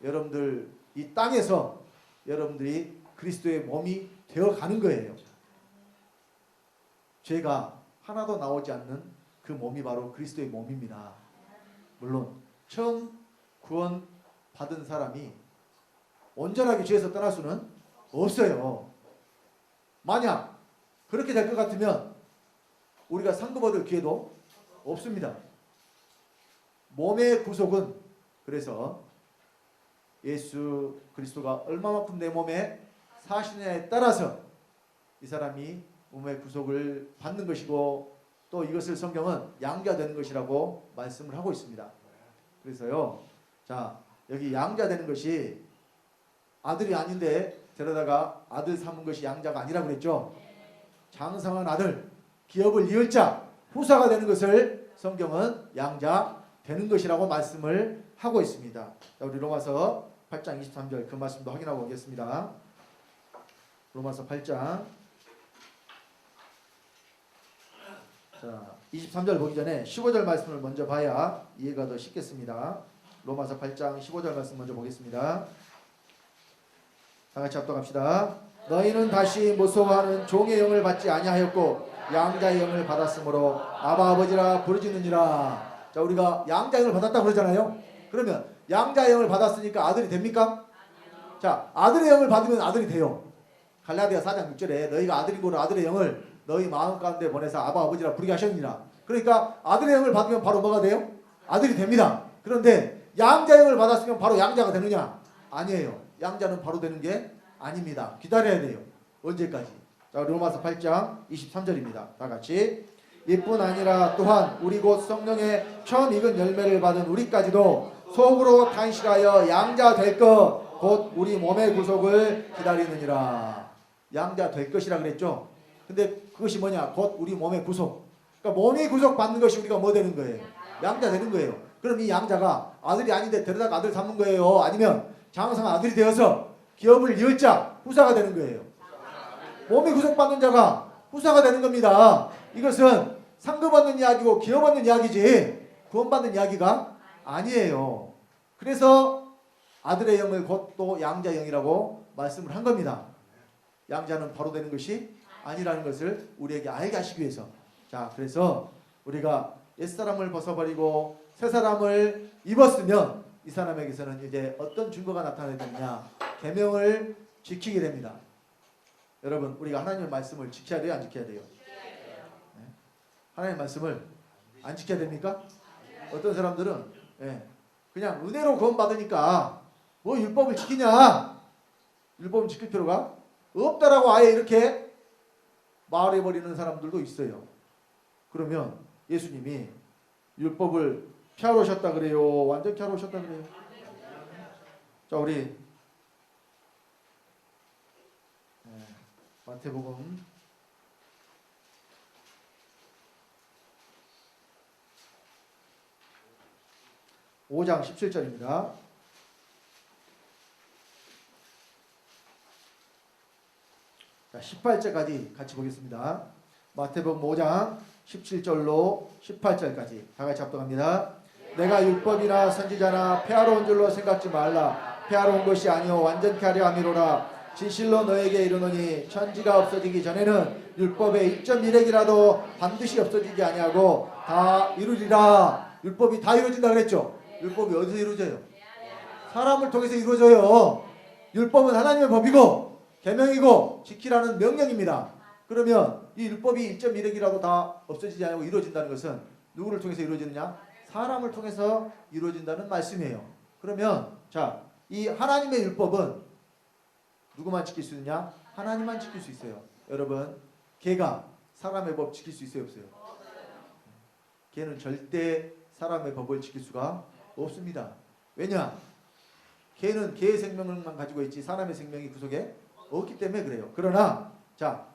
여러분들 이 땅에서 여러분들이 그리스도의 몸이 되어가는 거예요. 죄가 하나도 나오지 않는 그 몸이 바로 그리스도의 몸입니다. 물론 처음 구원 받은 사람이 온전하게 죄에서 떠날 수는 없어요. 만약 그렇게 될 것 같으면 우리가 상급 얻을 기회도 없습니다. 몸의 구속은 그래서 예수 그리스도가 얼마만큼 내 몸에 사시느냐에 따라서 이 사람이 몸의 구속을 받는 것이고 또 이것을 성경은 양자되는 것이라고 말씀을 하고 있습니다. 그래서요. 자, 여기 양자 되는 것이 아들이 아닌데 데려다가 아들 삼은 것이 양자가 아니라고 그랬죠. 장성한 아들, 기업을 이을 자, 후사가 되는 것을 성경은 양자 되는 것이라고 말씀을 하고 있습니다. 자, 우리 로마서 8장 23절 그 말씀도 확인하고 오겠습니다. 로마서 8장 자, 23절 보기 전에 15절 말씀을 먼저 봐야 이해가 더 쉽겠습니다. 로마서 8장 15절 말씀 먼저 보겠습니다. 다 같이 합독합시다. 너희는 다시 무서워하는 종의 영을 받지 아니하였고 양자의 영을 받았으므로 아바 아버지라 부르짖느니라. 자, 우리가 양자의 영을 받았다고 그러잖아요. 그러면 양자의 영을 받았으니까 아들이 됩니까? 자, 아들의 영을 받으면 아들이 돼요. 갈라디아 4장 6절에 너희가 아들이고 아들의 영을 너희 마음 가운데 보내서 아바 아버지라 부르게 하셨느니라. 그러니까 아들의 영을 받으면 바로 뭐가 돼요? 아들이 됩니다. 그런데 양자의 영을 받았으면 바로 양자가 되느냐? 아니에요. 양자는 바로 되는 게 아닙니다. 기다려야 돼요. 언제까지? 자, 로마서 8장 23절입니다. 다 같이. 이뿐 아니라 또한 우리 곧 성령의 처음 익은 열매를 받은 우리까지도 속으로 탄식하여 양자 될 것 곧 우리 몸의 구속을 기다리느니라. 양자 될 것이라 그랬죠. 근데 그것이 뭐냐? 곧 우리 몸의 구속. 그러니까 몸이 구속 받는 것이 우리가 뭐 되는 거예요? 양자 되는 거예요. 그럼 이 양자가 아들이 아닌데 데려다가 아들 삼는 거예요? 아니면 장성한 아들이 되어서 기업을 이을 자, 후사가 되는 거예요? 몸이 구속받는 자가 후사가 되는 겁니다. 이것은 상급받는 이야기고 기업받는 이야기지 구원받는 이야기가 아니에요. 그래서 아들의 영을 곧 또 양자 영이라고 말씀을 한 겁니다. 양자는 바로 되는 것이 아니라는 것을 우리에게 알게 하시기 위해서. 자, 그래서 우리가 옛사람을 벗어버리고 새사람을 입었으면 이 사람에게서는 이제 어떤 증거가 나타나야 되느냐? 계명을 지키게 됩니다. 여러분, 우리가 하나님의 말씀을 지켜야 돼요? 안 지켜야 돼요? 네? 하나님의 말씀을 안 지켜야 됩니까? 어떤 사람들은 그냥 은혜로 구원받으니까 뭐 율법을 지키냐? 율법을 지킬 필요가 없다라고 아예 이렇게 말해버리는 사람들도 있어요. 그러면 예수님이 율법을 피하러 오셨다 그래요? 완전 피하러 오셨다 그래요? 자, 우리 마태복음 5장 17절입니다. 자, 18절까지 같이 보겠습니다. 마태복음 5장 17절로 18절까지 다 같이 합독합니다. 내가 율법이나 선지자나 폐하러 온 줄로 생각지 말라. 폐하러 온 것이 아니요 완전케 하려 함이로라. 진실로 너에게 이르노니 천지가 없어지기 전에는 율법의 1.1핵이라도 반드시 없어지지 아니하고 다 이루리라. 율법이 다 이루어진다 그랬죠. 율법이 어디서 이루어져요? 사람을 통해서 이루어져요. 율법은 하나님의 법이고 계명이고 지키라는 명령입니다. 그러면 이 율법이 1.1핵이라도 다 없어지지 않고 이루어진다는 것은 누구를 통해서 이루어지느냐? 사람을 통해서 이루어진다는 말씀이에요. 그러면 자, 이 하나님의 율법은 누구만 지킬 수 있느냐? 하나님만 지킬 수 있어요. 여러분, 개가 사람의 법 지킬 수 있어요? 없어요? 개는 절대 사람의 법을 지킬 수가 없습니다. 왜냐? 개는 개의 생명만 가지고 있지 사람의 생명이 그 속에 없기 때문에 그래요. 그러나 자,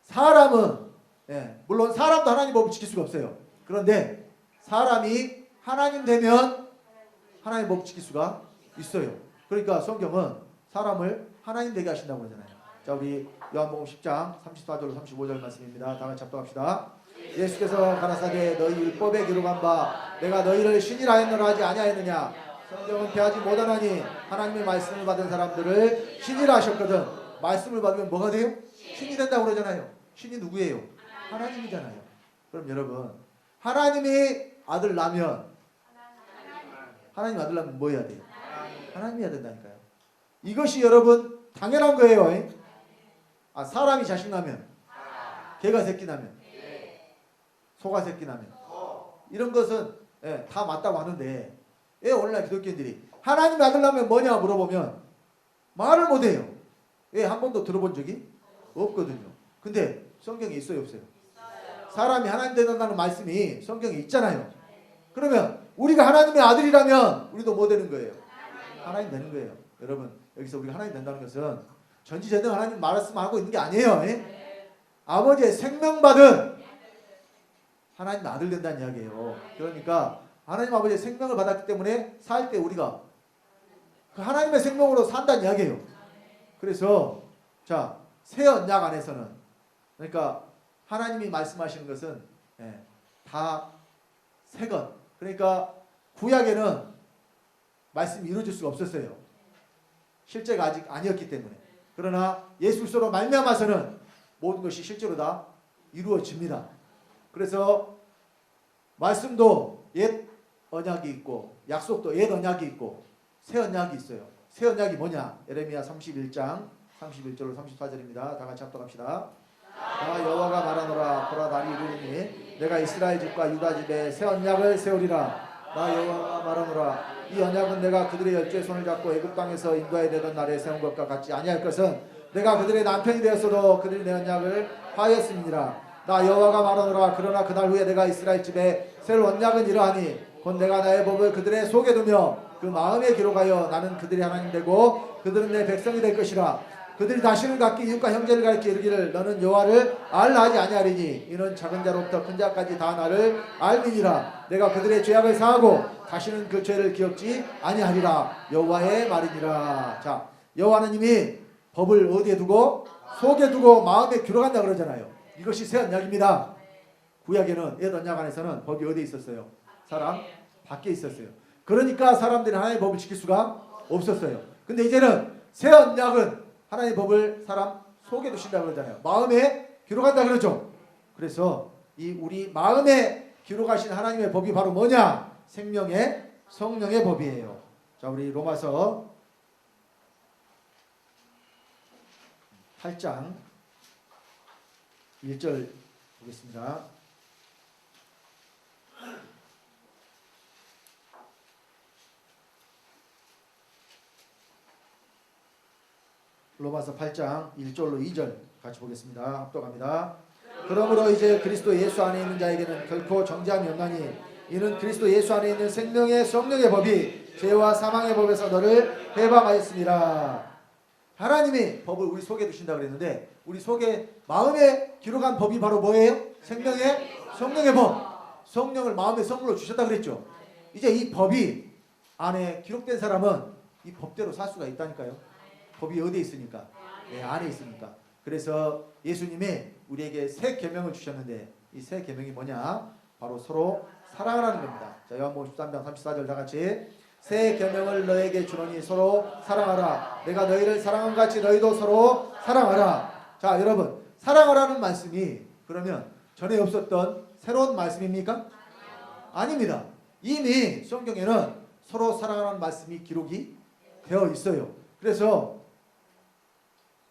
사람은 물론 사람도 하나님 법을 지킬 수가 없어요. 그런데 사람이 하나님 되면 하나님 법 지킬 수가 있어요. 그러니까 성경은 사람을 하나님 되게 하신다고 그러잖아요. 자, 우리 요한복음 10장 34절로 35절 말씀입니다. 다 같이 합독합시다. 예수께서 가라사대 너희 율법에 기록한 바 내가 너희를 신이라 했노라 하지 아니하였느냐? 성경은 피하지 못하나니 하나님의 말씀을 받은 사람들을 신이라 하셨거든. 말씀을 받으면 뭐가 돼요? 신이 된다고 그러잖아요. 신이 누구예요? 하나님이잖아요. 그럼 여러분, 하나님이 아들 나면 하나님 아들 나면 뭐 해야 돼요? 하나님이 해야 된다니까요. 이것이 여러분 당연한 거예요. 사람이 자식 나면, 개가 새끼 나면, 소가 새끼 나면, 이런 것은 다 맞다고 하는데 오늘날 기독교인들이 하나님의 아들 나면 뭐냐 물어보면 말을 못해요. 한 번도 들어본 적이 없거든요. 근데 성경에 있어요, 없어요? 사람이 하나님 된다는 말씀이 성경에 있잖아요. 그러면 우리가 하나님의 아들이라면 우리도 뭐 되는 거예요? 하나님 되는 거예요. 여러분, 여기서 우리가 하나님 된다는 것은 전지전능 하나님 말씀 하고 있는 게 아니에요. 아버지의 생명받은 하나님 아들 된다는 이야기예요. 그러니까 하나님 아버지의 생명을 받았기 때문에 살 때 우리가 그 하나님의 생명으로 산다는 이야기예요. 그래서 자, 새 언약 안에서는, 그러니까 하나님이 말씀하시는 것은 다 새 것. 그러니까 구약에는 말씀이 이루어질 수가 없었어요. 실제가 아직 아니었기 때문에. 그러나 예수 그리스도로 말미암아서는 모든 것이 실제로 다 이루어집니다. 그래서 말씀도 옛 언약이 있고 약속도 옛 언약이 있고 새 언약이 있어요. 새 언약이 뭐냐? 예레미야 31장 31절로 34절입니다. 다 같이 합독합시다. 나 여호와가 말하노라. 보라, 날이 이르리니 내가 이스라엘 집과 유다 집에 새 언약을 세우리라. 나 여호와가 말하노라. 이 언약은 내가 그들의 열조의 손을 잡고 애굽 땅에서 인도하여 내던 날에 세운 것과 같지 아니할 것은 내가 그들의 남편이 되었어도 그들이 내 언약을 파하였음이니라. 나 여호와가 말하노라. 그러나 그날 후에 내가 이스라엘 집에 새로운 언약은 이러하니 곧 내가 나의 법을 그들의 속에 두며 그 마음에 기록하여 나는 그들이 하나님 되고 그들은 내 백성이 될 것이라. 그들이 다시는 각기 이웃과 형제를 가르쳐 이르기를 너는 여호와를 알라 하지 아니하리니 이는 작은 자로부터 큰 자까지 다 나를 알미니라. 내가 그들의 죄악을 사하고 다시는 그 죄를 기억지 아니하리라. 여호와의 말이니라. 자, 여호와는 이미 법을 어디에 두고? 속에 두고 마음에 기록한다 그러잖아요. 이것이 새 언약입니다. 구약에는 옛 언약 안에서는 법이 어디에 있었어요? 사람 밖에 있었어요. 그러니까 사람들이 하나님의 법을 지킬 수가 없었어요. 근데 이제는 새 언약은 하나님의 법을 사람 속에 두신다 그러잖아요. 마음에 기록한다 그러죠. 그래서 이 우리 마음에 기록하신 하나님의 법이 바로 뭐냐? 생명의 성령의 법이에요. 자, 우리 로마서 8장 1절 보겠습니다. 로마서 8장 1절로 2절 같이 보겠습니다. 합독합니다. 그러므로 이제 그리스도 예수 안에 있는 자에게는 결코 정죄함이 없나니 이는 그리스도 예수 안에 있는 생명의 성령의 법이 죄와 사망의 법에서 너를 해방하였습니다. 하나님이 법을 우리 속에 두신다 그랬는데 우리 속에 마음에 기록한 법이 바로 뭐예요? 생명의 성령의 법. 성령을 마음의 성물로 주셨다 그랬죠. 이제 이 법이 안에 기록된 사람은 이 법대로 살 수가 있다니까요. 법이 어디에 있으니까? 안에 있으니까. 그래서 예수님이 우리에게 새 계명을 주셨는데 이 새 계명이 뭐냐? 바로 서로 사랑하라는 겁니다. 자, 요한복음 13장 34절 다 같이. 새 계명을 너에게 주노니 서로 사랑하라. 내가 너희를 사랑한 같이 너희도 서로 사랑하라. 자, 여러분, 사랑하라는 말씀이 그러면 전에 없었던 새로운 말씀입니까? 아닙니다. 이미 성경에는 서로 사랑하라는 말씀이 기록이 되어 있어요. 그래서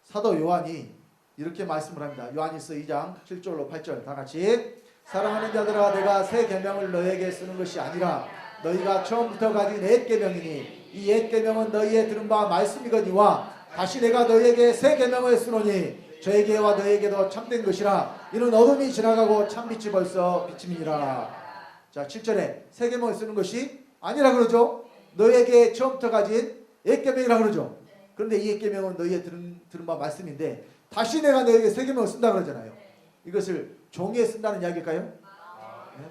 사도 요한이 이렇게 말씀을 합니다. 요한일서 2장 7절로 8절 다 같이. 사랑하는 자들아, 내가 새 계명을 너에게 쓰는 것이 아니라 너희가 처음부터 가진 옛 계명이니 이 옛 계명은 너희의 들은 바 말씀이거니와 다시 내가 너희에게 새 계명을 쓰노니 저에게와 너희에게도 참된 것이라. 이는 어둠이 지나가고 참빛이 벌써 비침이니라. 자, 7절에 새 계명을 쓰는 것이 아니라 그러죠. 너희에게 처음부터 가진 옛 계명이라 그러죠. 그런데 이 옛 계명은 너희의 들은 바 말씀인데 다시 내가 너희에게 새 계명을 쓴다 그러잖아요. 이것을 종이에 쓴다는 이야기일까요? 네?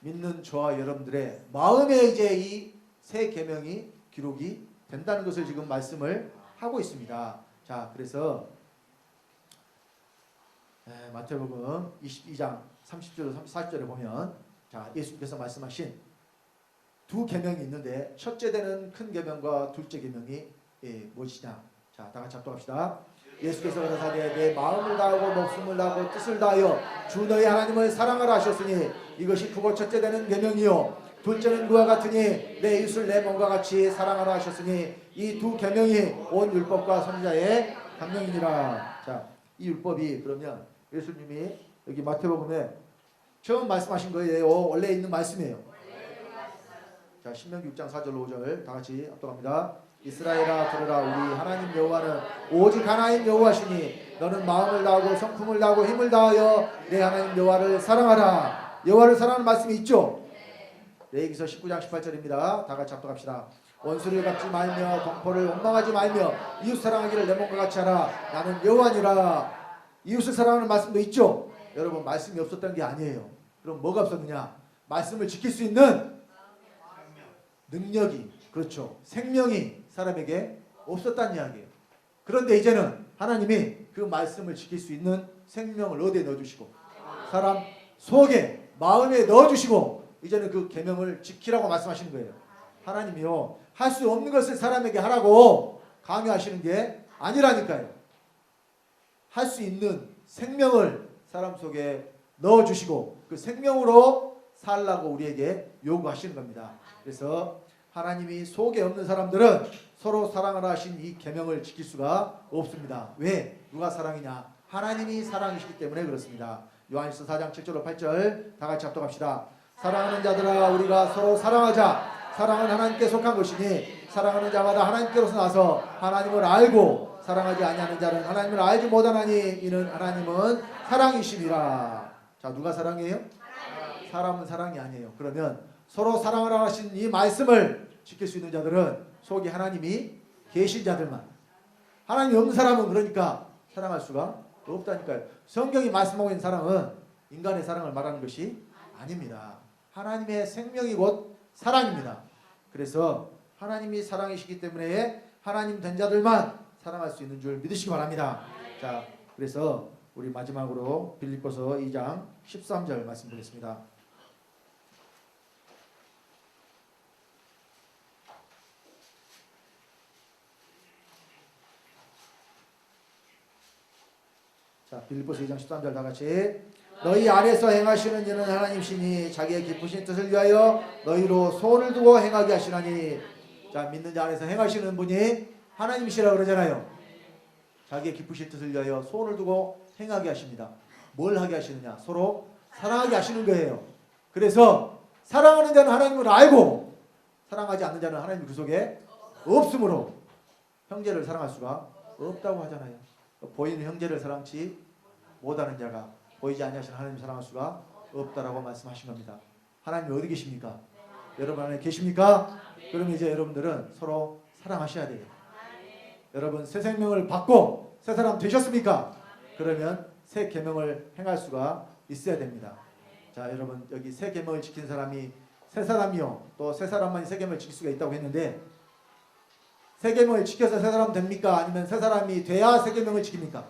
믿는 저와 여러분들의 마음에 이제 이 새 계명이 기록이 된다는 것을 지금 말씀을 하고 있습니다. 자, 그래서 마태복음 22장 30절로 34절에 보면 자, 예수님께서 말씀하신 두 계명이 있는데 첫째 되는 큰 계명과 둘째 계명이 무엇이냐? 자, 다 같이 합독합시다. 예수께서 가라사대 내 마음을 다하고 목숨을 다하고 뜻을 다하여 주 너희 하나님을 사랑하라 하셨으니 이것이 크고 첫째 되는 계명이요 둘째는 그와 같으니 내 이웃을 내 몸과 같이 사랑하라 하셨으니 이 두 계명이 온 율법과 선지자의 강령이니라. 자, 이 율법이 그러면 예수님이 여기 마태복음에 처음 말씀하신 거예요? 원래 있는 말씀이에요? 자, 신명기 6장 4절로 5절 다 같이 합독합니다. 이스라엘아 들으라. 우리 하나님 여호와는 오직 하나님 여호와시니 너는 마음을 다하고 성품을 다하고 힘을 다하여 내 하나님 여호와를 사랑하라. 여호와를 사랑하는 말씀이 있죠. 레위기서 19장 18절입니다. 다 같이 합독합시다. 원수를 갚지 말며 동포를 원망하지 말며 이웃 사랑하기를 내 몸과 같이 하라. 나는 여호와니라. 이웃을 사랑하는 말씀도 있죠. 여러분, 말씀이 없었던 게 아니에요. 그럼 뭐가 없었느냐? 말씀을 지킬 수 있는 능력이, 그렇죠, 생명이 사람에게 없었다는 이야기예요. 그런데 이제는 하나님이 그 말씀을 지킬 수 있는 생명을 어디에 넣어주시고 사람 속에, 마음에 넣어주시고 이제는 그 계명을 지키라고 말씀하시는 거예요. 하나님이요, 할 수 없는 것을 사람에게 하라고 강요하시는 게 아니라니까요. 할 수 있는 생명을 사람 속에 넣어주시고 그 생명으로 살라고 우리에게 요구하시는 겁니다. 그래서 하나님이 속에 없는 사람들은 서로 사랑하라 하신 이 계명을 지킬 수가 없습니다. 왜? 누가 사랑이냐? 하나님이 사랑이시기 때문에 그렇습니다. 요한일서 4장 7절로 8절 다 같이 합독합시다. 사랑하는 자들아, 우리가 서로 사랑하자. 사랑은 하나님께 속한 것이니 사랑하는 자마다 하나님께로서 나서 하나님을 알고 사랑하지 아니하는 자는 하나님을 알지 못하나니 이는 하나님은 사랑이심이라. 자, 누가 사랑이에요? 사람은 사랑이 아니에요. 그러면 서로 사랑하라 하신 이 말씀을 지킬 수 있는 자들은 속에 하나님이 계신 자들만. 하나님이 없는 사람은 그러니까 사랑할 수가 없다니까요. 성경이 말씀하고 있는 사랑은 인간의 사랑을 말하는 것이 아닙니다. 하나님의 생명이 곧 사랑입니다. 그래서 하나님이 사랑이시기 때문에 하나님 된 자들만 사랑할 수 있는 줄 믿으시기 바랍니다. 자, 그래서 우리 마지막으로 빌립보서 2장 13절 말씀 드리겠습니다. 자, 빌립보서 2장 13절 다 같이. 너희 안에서 행하시는 이는 하나님이시니 자기의 기쁘신 뜻을 위하여 너희로 소원을 두고 행하게 하시나니. 자, 믿는 자 안에서 행하시는 분이 하나님이시라고 그러잖아요. 자기의 기쁘신 뜻을 위하여 소원을 두고 행하게 하십니다. 뭘 하게 하시느냐? 서로 사랑하게 하시는 거예요. 그래서 사랑하는 자는 하나님을 알고 사랑하지 않는 자는 하나님 그 속에 없으므로 형제를 사랑할 수가 없다고 하잖아요. 보이는 형제를 사랑치 못하는 자가 보이지 아니하시는 하나님을 사랑할 수가 없다라고 말씀하신 겁니다. 하나님이 어디 계십니까? 여러분 안에 계십니까? 그러면 이제 여러분들은 서로 사랑하셔야 돼요. 여러분 새 생명을 받고 새 사람 되셨습니까? 그러면 새 계명을 행할 수가 있어야 됩니다. 자, 여러분 여기 새 계명을 지킨 사람이 새 사람이요, 또 새 사람만이 새 계명을 지킬 수가 있다고 했는데 새 계명을 지켜서 새 사람 됩니까? 아니면 새 사람이 돼야 새 계명을 지킵니까?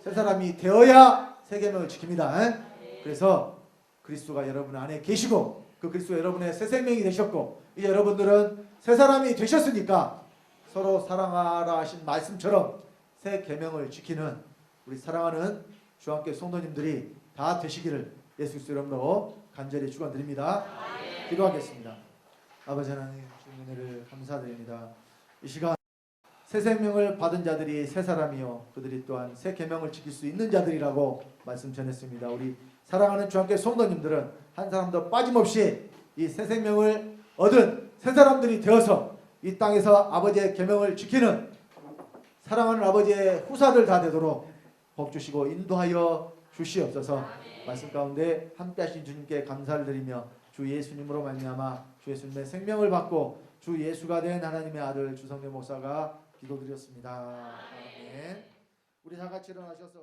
새 사람이 되어야 새 계명을 지킵니다. 그래서 그리스도가 여러분 안에 계시고 그 그리스도가 여러분의 새 생명이 되셨고 이제 여러분들은 새 사람이 되셨으니까 서로 사랑하라 하신 말씀처럼 새 계명을 지키는 우리 사랑하는 주한교회 성도님들이 다 되시기를 예수 그리스도 이름으로 간절히 축원드립니다. 기도하겠습니다. 아버지 하나님, 주님 은혜를 감사드립니다. 이 시간 새 생명을 받은 자들이 새 사람이요 그들이 또한 새 계명을 지킬 수 있는 자들이라고 말씀 전했습니다. 우리 사랑하는 주한교회 성도님들은 한 사람도 빠짐없이 이 새 생명을 얻은 새 사람들이 되어서 이 땅에서 아버지의 계명을 지키는 사랑하는 아버지의 후사들 다 되도록 복 주시고 인도하여 주시옵소서. 말씀 가운데 함께 하신 주님께 감사를 드리며 주 예수님으로 말미암아 주 예수님의 생명을 받고 주 예수가 된 하나님의 아들 주성래 목사가 기도드렸습니다. 아멘. 우리 다 같이 일어나셔서